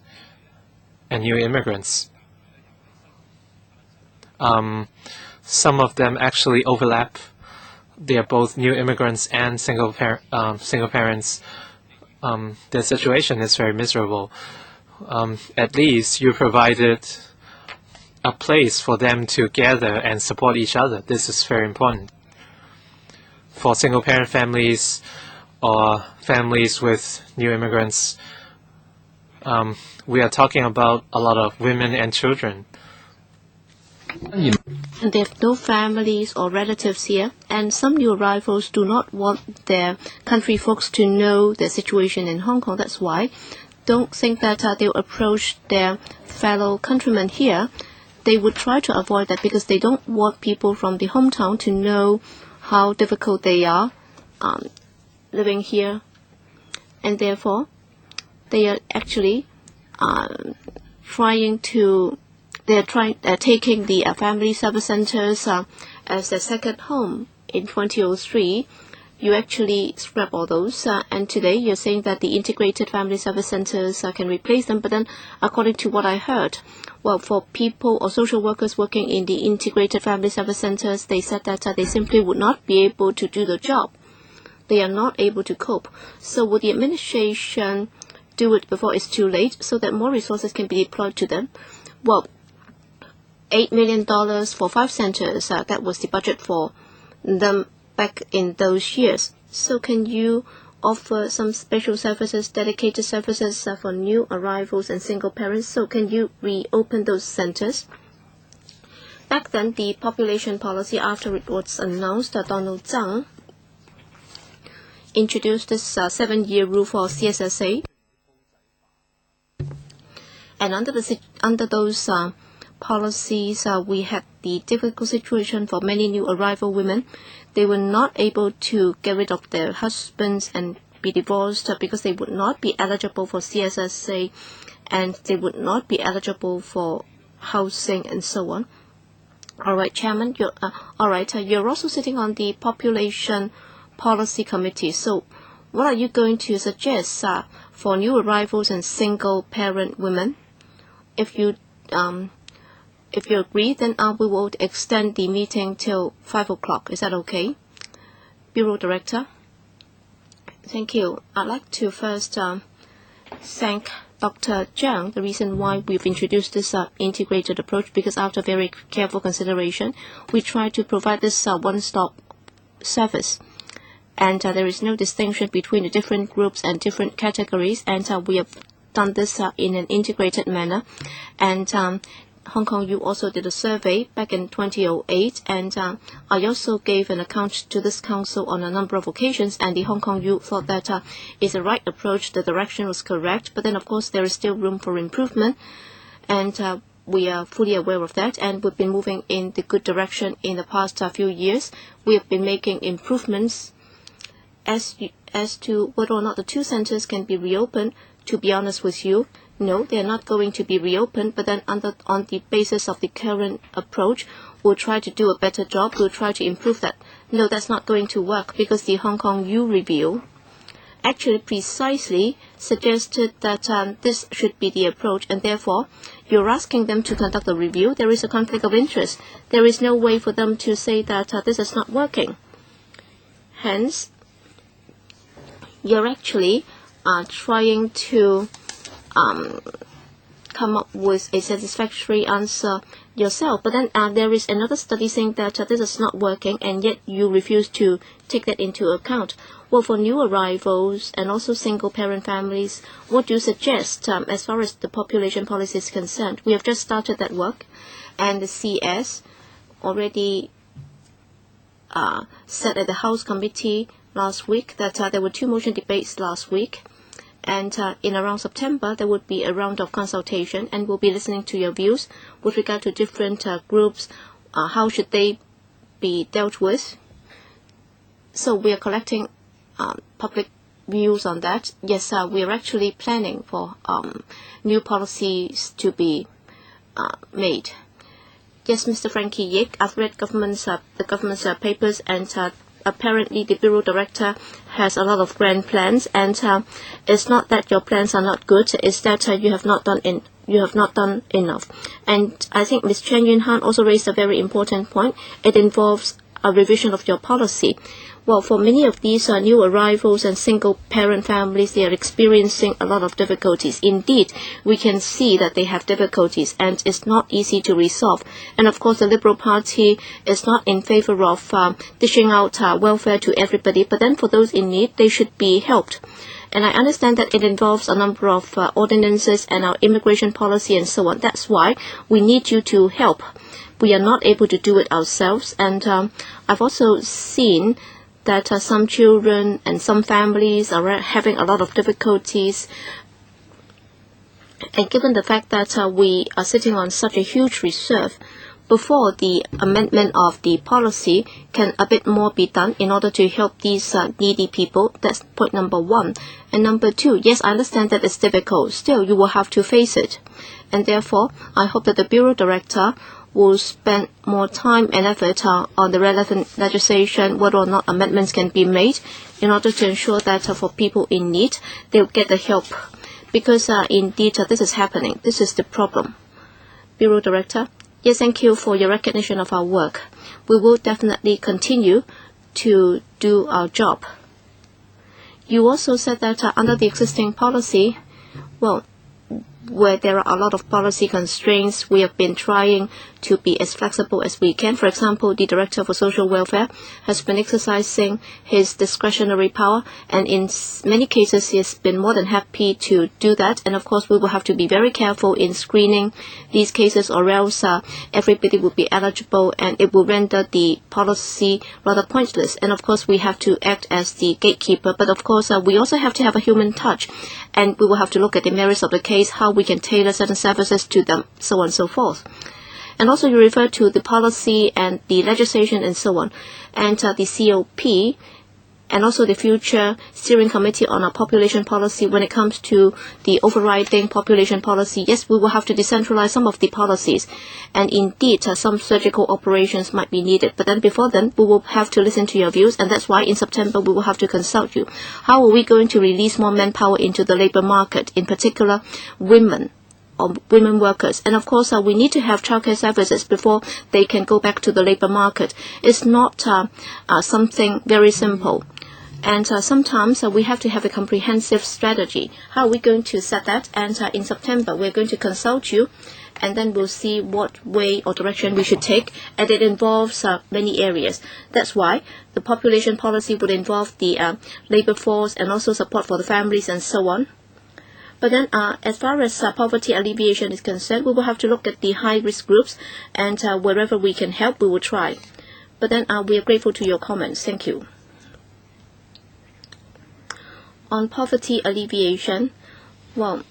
and new immigrants. Some of them actually overlap. They are both new immigrants and single parents. Their situation is very miserable. At least you provided a place for them to gather and support each other. This is very important. For single-parent families or families with new immigrants, we are talking about a lot of women and children. And they have no families or relatives here, and some new arrivals do not want their country folks to know their situation in Hong Kong. That's why don't think that they'll approach their fellow countrymen here. They would try to avoid that because they don't want people from the hometown to know how difficult they are living here, and therefore they are actually taking the family service centers as their second home. In 2003, you actually scrap all those, and today you're saying that the integrated family service centers can replace them. But then, according to what I heard, well, for people or social workers working in the integrated family service centers, they said that they simply would not be able to do the job. They are not able to cope. So would the administration do it before it's too late so that more resources can be deployed to them? Well, $8 million for 5 centers, that was the budget for them back in those years. So can you offer some special services, dedicated services for new arrivals and single parents? So can you reopen those centers? Back then, the population policy, after it was announced, Donald Tsang introduced this 7-year rule for CSSA. And under those policies, we had the difficult situation for many new arrival women. They were not able to get rid of their husbands and be divorced because they would not be eligible for CSSA and they would not be eligible for housing and so on. All right, Chairman, you're also sitting on the Population Policy Committee. So what are you going to suggest for new arrivals and single-parent women? If you agree, then we will extend the meeting till 5 o'clock. Is that okay? Bureau Director. Thank you. I'd like to first thank Dr. Zhang. The reason why we've introduced this integrated approach, because after very careful consideration, we try to provide this one-stop service. And there is no distinction between the different groups and different categories. And we have done this in an integrated manner. And Hong Kong U also did a survey back in 2008, and I also gave an account to this council on a number of occasions, and the Hong Kong U thought that is the right approach, the direction was correct, but then of course there is still room for improvement, and we are fully aware of that, and we've been moving in the good direction in the past few years. We have been making improvements as to whether or not the two centers can be reopened. To be honest with you, no, they are not going to be reopened, but then on the basis of the current approach, we'll try to do a better job, we'll try to improve that. No, that's not going to work, because the Hong Kong U review actually precisely suggested that this should be the approach, and therefore you're asking them to conduct a review. There is a conflict of interest. There is no way for them to say that this is not working. Hence, you're actually trying to come up with a satisfactory answer yourself. But then there is another study saying that this is not working, and yet you refuse to take that into account. Well, for new arrivals and also single-parent families, what do you suggest as far as the population policy is concerned? We have just started that work, and the CS already said at the House Committee last week that there were 2 motion debates last week. And in around September, there would be a round of consultation, and we'll be listening to your views with regard to different groups. How should they be dealt with? So we are collecting public views on that. Yes, we are actually planning for new policies to be made. Yes, Mr. Frankie Yik, I've read the government's papers, and apparently the Bureau Director has a lot of grand plans, and it's not that your plans are not good, it's that you have not done enough. And I think Ms. Chen Yun-han also raised a very important point. It involves a revision of your policy. Well, for many of these new arrivals and single-parent families, they are experiencing a lot of difficulties. Indeed, we can see that they have difficulties, and it's not easy to resolve. And of course, the Liberal Party is not in favor of dishing out welfare to everybody, but then for those in need, they should be helped. And I understand that it involves a number of ordinances and our immigration policy and so on. That's why we need you to help. We are not able to do it ourselves, and I've also seen that some children and some families are having a lot of difficulties. And given the fact that we are sitting on such a huge reserve, before the amendment of the policy, can a bit more be done in order to help these needy people? That's point number 1. And number 2, yes, I understand that it's difficult. Still, you will have to face it. And therefore, I hope that the Bureau Director will spend more time and effort on the relevant legislation, whether or not amendments can be made, in order to ensure that for people in need, they'll get the help. Because indeed, this is happening. This is the problem. Bureau Director, yes, thank you for your recognition of our work. We will definitely continue to do our job. You also said that under the existing policy, well, where there are a lot of policy constraints, we have been trying to be as flexible as we can. For example, the Director for Social Welfare has been exercising his discretionary power, and in many cases he has been more than happy to do that. And of course, we will have to be very careful in screening these cases, or else everybody will be eligible, and it will render the policy rather pointless. And of course, we have to act as the gatekeeper, but of course, we also have to have a human touch, and we will have to look at the merits of the case, how we can tailor certain services to them, so on and so forth. And also you refer to the policy and the legislation and so on, and the COP, and also the future steering committee on our population policy when it comes to the overriding population policy. Yes, we will have to decentralize some of the policies, and indeed some surgical operations might be needed. But then before then, we will have to listen to your views, and that's why in September we will have to consult you. How are we going to release more manpower into the labor market, in particular women or women workers? And of course, we need to have childcare services before they can go back to the labor market. It's not something very simple. And sometimes we have to have a comprehensive strategy. How are we going to set that? And in September, we're going to consult you, and then we'll see what way or direction we should take. And it involves many areas. That's why the population policy would involve the labor force and also support for the families and so on. But then as far as poverty alleviation is concerned, we will have to look at the high-risk groups, and wherever we can help, we will try. But then we are grateful to your comments. Thank you. On poverty alleviation, well,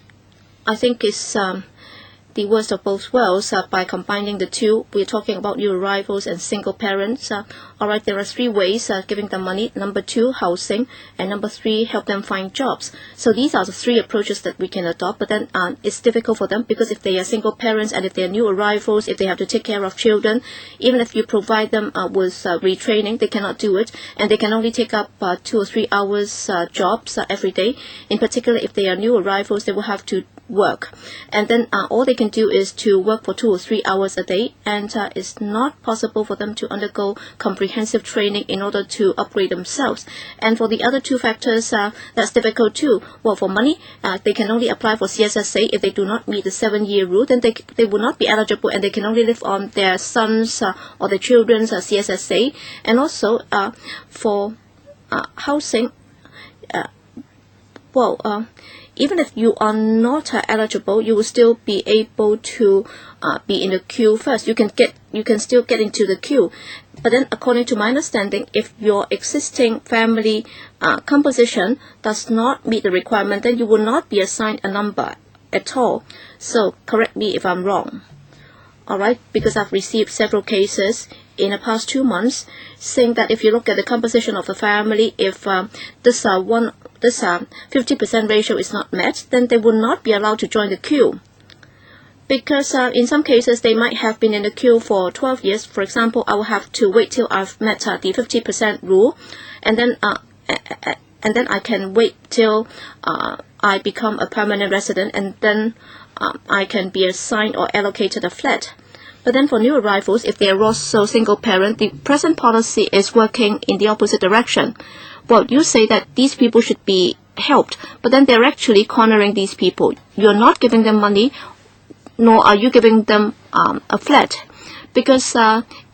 I think it's the worst of both worlds by combining the two. We're talking about new arrivals and single parents. All right, there are three ways giving them money. Number 2, housing, and number 3, help them find jobs. So these are the 3 approaches that we can adopt, but then it's difficult for them because if they are single parents and if they are new arrivals, if they have to take care of children, even if you provide them with retraining, they cannot do it, and they can only take up 2 or 3 hours jobs every day. In particular, if they are new arrivals, they will have to work, and then all they can do is to work for 2 or 3 hours a day, and it's not possible for them to undergo comprehensive training in order to upgrade themselves. And for the other 2 factors, that's difficult too. Well, for money, they can only apply for CSSA if they do not meet the 7-year rule. Then they will not be eligible, and they can only live on their sons or their children's CSSA. And also for housing, even if you are not eligible, you will still be able to be in the queue first. You can still get into the queue. But then, according to my understanding, if your existing family composition does not meet the requirement, then you will not be assigned a number at all. So, correct me if I'm wrong. All right, because I've received several cases in the past 2 months saying that if you look at the composition of the family, if this 50% ratio is not met, then they will not be allowed to join the queue. Because in some cases, they might have been in the queue for 12 years. For example, I will have to wait till I've met the 50% rule, and then I can wait till I become a permanent resident, and then I can be assigned or allocated a flat. But then for new arrivals, if they are also single parent, the present policy is working in the opposite direction. Well, you say that these people should be helped, but then they're actually cornering these people. You're not giving them money, nor are you giving them a flat. Because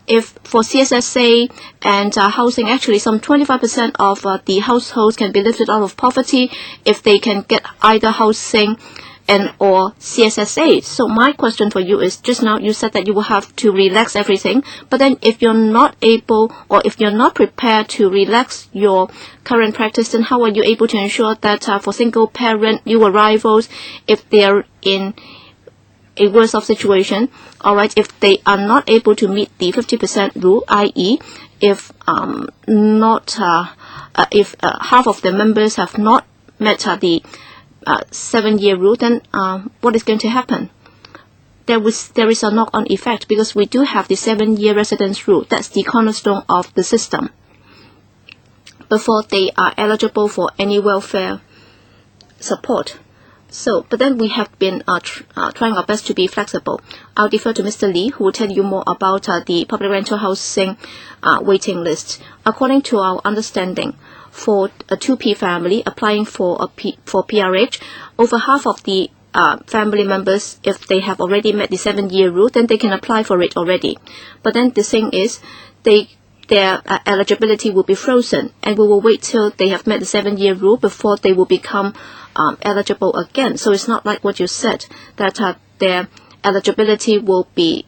if for CSSA and housing, actually some 25% of the households can be lifted out of poverty if they can get either housing and or CSSA. So my question for you is, just now you said that you will have to relax everything, but then if you're not able or if you're not prepared to relax your current practice, then how are you able to ensure that for single parent new arrivals, if they're in a worse off situation, all right, if they are not able to meet the 50% rule, i.e. if half of the members have not met the 7-year rule, then what is going to happen? There is a knock-on effect, because we do have the 7-year residence rule. That's the cornerstone of the system before they are eligible for any welfare support. So, but then we have been trying our best to be flexible. I'll defer to Mr. Lee, who will tell you more about the public rental housing waiting list. According to our understanding, for a 2P family applying for PRH, over half of the family members, if they have already met the 7-year rule, then they can apply for it already. But then the thing is, their eligibility will be frozen, and we will wait till they have met the 7-year rule before they will become eligible again. So it's not like what you said, that their eligibility will be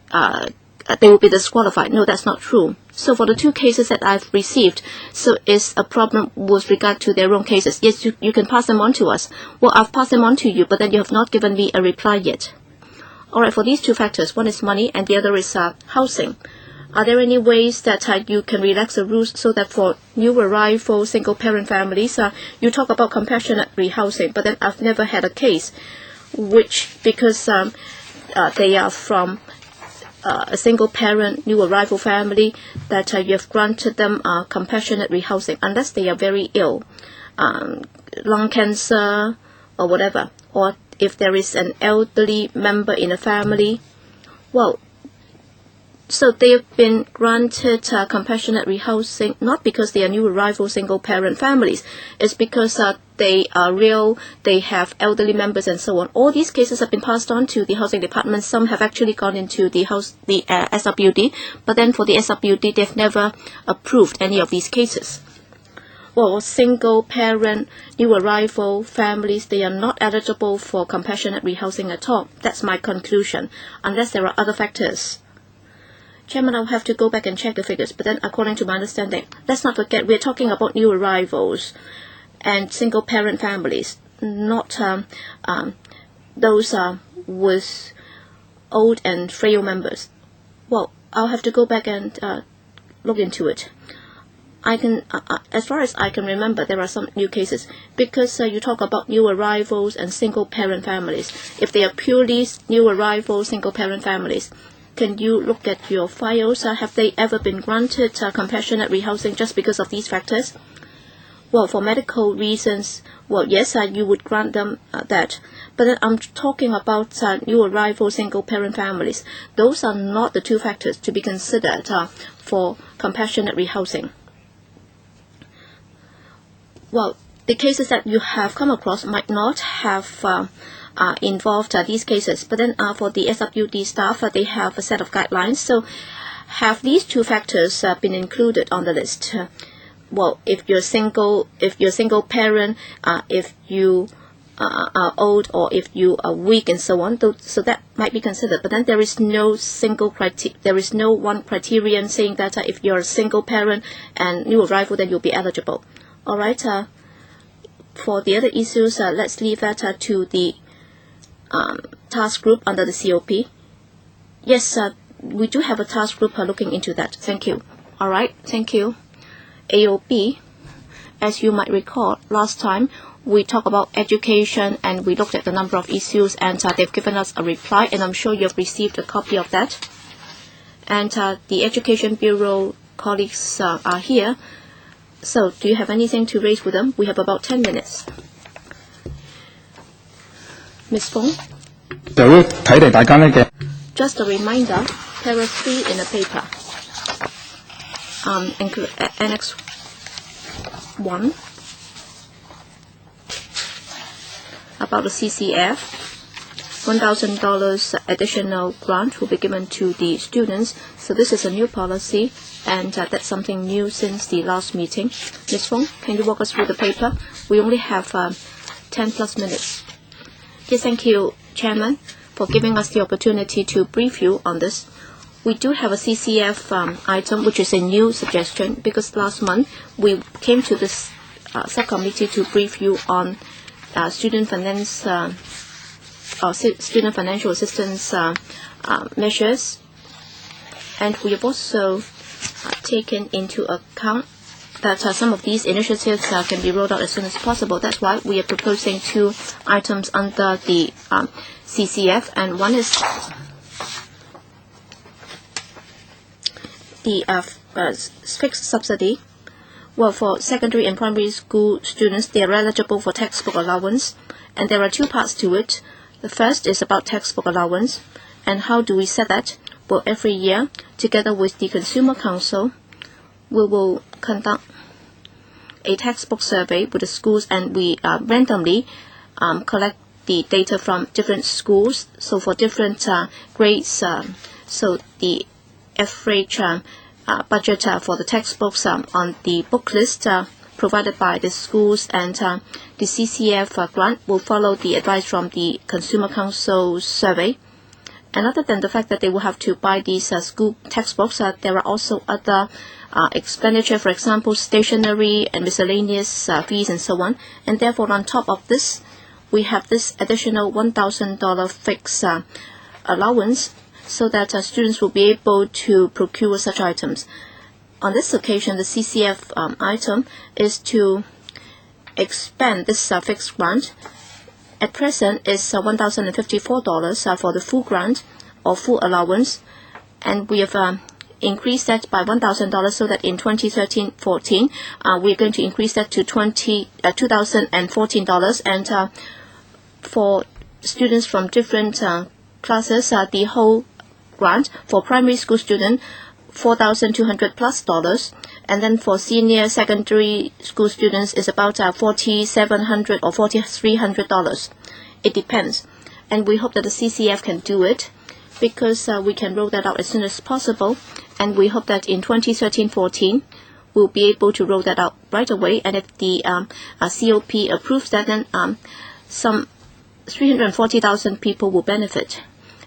they will be disqualified. No, that's not true. So for the 2 cases that I've received, so it's a problem with regard to their own cases. Yes, you can pass them on to us. Well, I've passed them on to you, but then you have not given me a reply yet. All right, for these two factors, one is money and the other is housing. Are there any ways that you can relax the rules so that for new arrival single-parent families, you talk about compassionate rehousing, but then I've never had a case which, because they are from a single-parent new arrival family, that you have granted them compassionate rehousing, unless they are very ill, lung cancer or whatever, or if there is an elderly member in a family. Well, so they have been granted compassionate rehousing not because they are new arrival single-parent families. It's because they are real, they have elderly members and so on. All these cases have been passed on to the housing department. Some have actually gone into the SWD, but then for the SWD, they've never approved any of these cases. Well, single-parent new arrival families, they are not eligible for compassionate rehousing at all. That's my conclusion, unless there are other factors. Chairman, I'll have to go back and check the figures, but then according to my understanding, let's not forget we're talking about new arrivals and single-parent families, not those with old and frail members. Well, I'll have to go back and look into it. I can, as far as I can remember, there are some new cases because you talk about new arrivals and single-parent families. If they are purely new arrival single-parent families, can you look at your files? Have they ever been granted compassionate rehousing just because of these factors? Well, for medical reasons, well, yes, you would grant them that. But then I'm talking about new arrival single-parent families. Those are not the two factors to be considered for compassionate rehousing. Well, the cases that you have come across might not have involved these cases, but then for the SWD staff, they have a set of guidelines. So have these two factors been included on the list? Well, if you're single parent, if you are old, or if you are weak and so on, so that might be considered. But then there is no one criterion saying that if you're a single parent and new arrival, then you'll be eligible. All right. For the other issues, let's leave that to the task group under the COP. Yes, we do have a task group looking into that. Thank you. All right. Thank you. AOP, as you might recall, last time we talked about education and we looked at the number of issues, and they've given us a reply, and I'm sure you've received a copy of that. And the Education Bureau colleagues are here. So do you have anything to raise with them? We have about 10 minutes. Ms. Fong? Just a reminder, paragraph 3 in the paper. Annex 1 about the CCF. $1,000 additional grant will be given to the students. So this is a new policy, and that's something new since the last meeting. Ms. Fong, can you walk us through the paper? We only have 10 plus minutes. Yes, thank you, Chairman, for giving us the opportunity to brief you on this. We do have a CCF item, which is a new suggestion, because last month we came to this subcommittee to brief you on student financial assistance measures, and we have also taken into account that some of these initiatives can be rolled out as soon as possible. That's why we are proposing two items under the CCF, and one is the fixed subsidy. Well, for secondary and primary school students, they are eligible for textbook allowance, and there are two parts to it. The first is about textbook allowance, and how do we set that? Well, every year, together with the Consumer Council, we will conduct a textbook survey with the schools, and we randomly collect the data from different schools. So for different grades, so the average budget for the textbooks on the book list provided by the schools, and the CCF grant will follow the advice from the Consumer Council survey. And other than the fact that they will have to buy these school textbooks, there are also other expenditure, for example, stationery and miscellaneous fees and so on. And therefore, on top of this, we have this additional $1,000 fixed allowance so that students will be able to procure such items. On this occasion, the CCF item is to expand this fixed grant. At present, it's $1,054 for the full grant or full allowance, and we have increased that by $1,000 so that in 2013-14, we're going to increase that to $2,014, and for students from different classes, the whole grant for primary school student $4,200+, and then for senior secondary school students is about $4,700 or $4,300. It depends, and we hope that the CCF can do it because we can roll that out as soon as possible, and we hope that in 2013-14 we'll be able to roll that out right away. And if the COP approves that, then some 340,000 people will benefit,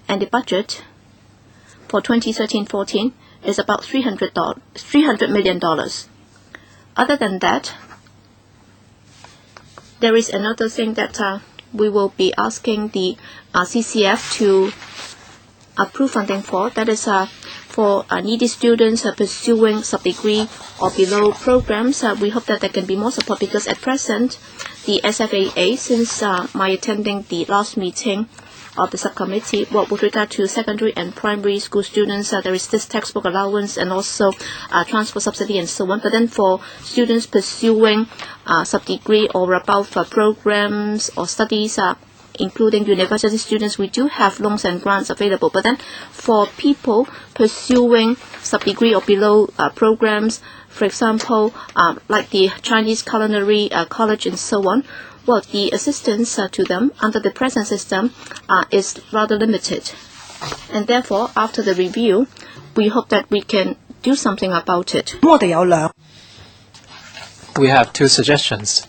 and the budget for 2013-14 is about $300 million. Other than that, there is another thing that we will be asking the CCF to approve funding for. That is for needy students pursuing sub-degree or below programs. We hope that there can be more support because at present, the SFAA, since my attending the last meeting of the subcommittee, with regard to secondary and primary school students, there is this textbook allowance and also transport subsidy and so on. But then for students pursuing sub-degree or above programs or studies, including university students, we do have loans and grants available. But then for people pursuing sub-degree or below programs, for example, like the Chinese Culinary College and so on, well, the assistance to them under the present system is rather limited. And therefore, after the review, we hope that we can do something about it. We have two suggestions.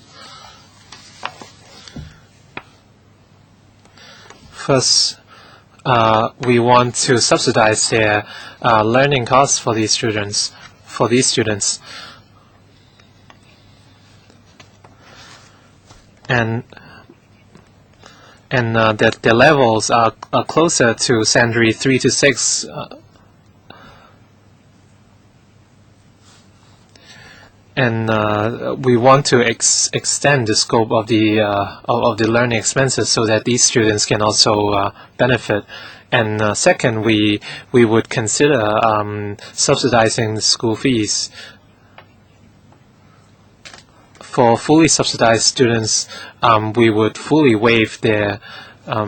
First, we want to subsidize their learning costs for these students. And that their levels are closer to secondary 3 to 6. And we want to extend the scope of the learning expenses so that these students can also benefit. And second, we would consider subsidizing the school fees. For fully subsidized students, we would fully waive their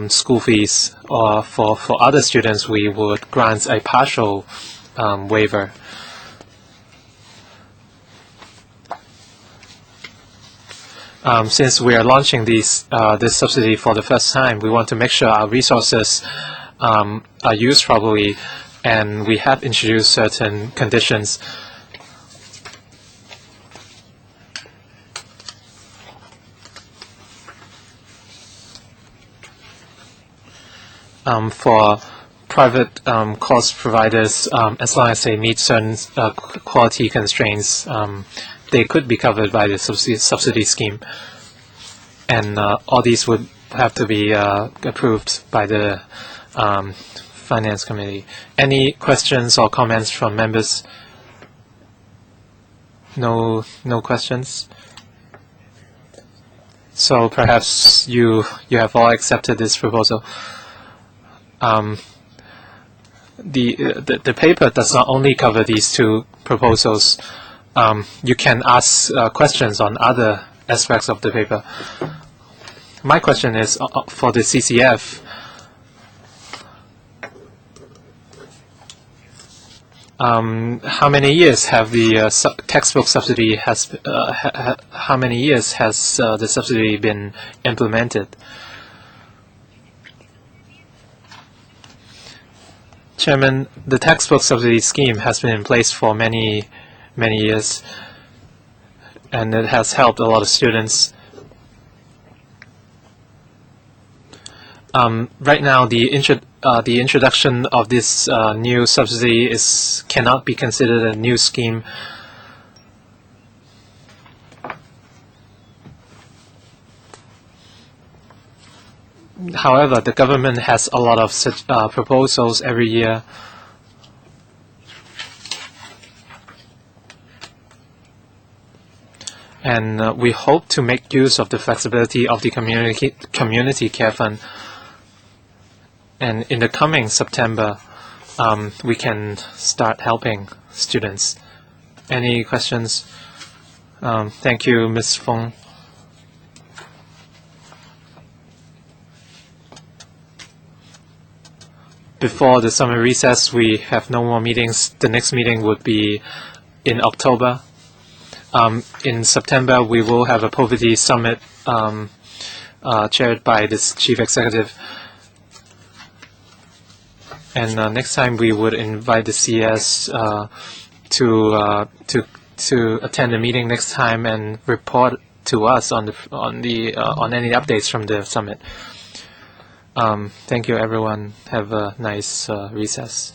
school fees, or for other students, we would grant a partial waiver. Since we are launching this subsidy for the first time, we want to make sure our resources are used properly, and we have introduced certain conditions. For private course providers, as long as they meet certain quality constraints, they could be covered by the subsidy scheme. And all these would have to be approved by the Finance Committee. Any questions or comments from members? No questions? So perhaps you have all accepted this proposal. The paper does not only cover these two proposals. You can ask questions on other aspects of the paper. My question is for the CCF. How many years have the textbook subsidy how many years has the subsidy been implemented? Chairman, the textbook subsidy scheme has been in place for many years, and it has helped a lot of students. Right now, the introduction of this new subsidy cannot be considered a new scheme. However, the government has a lot of such proposals every year. And we hope to make use of the flexibility of the community care fund. And in the coming September, we can start helping students. Any questions? Thank you, Ms. Fong. Before the summer recess, we have no more meetings. The next meeting would be in October. In September, we will have a poverty summit chaired by this chief executive. And next time, we would invite the CS to attend the meeting next time and report to us on any updates from the summit. Thank you, everyone. Have a nice recess.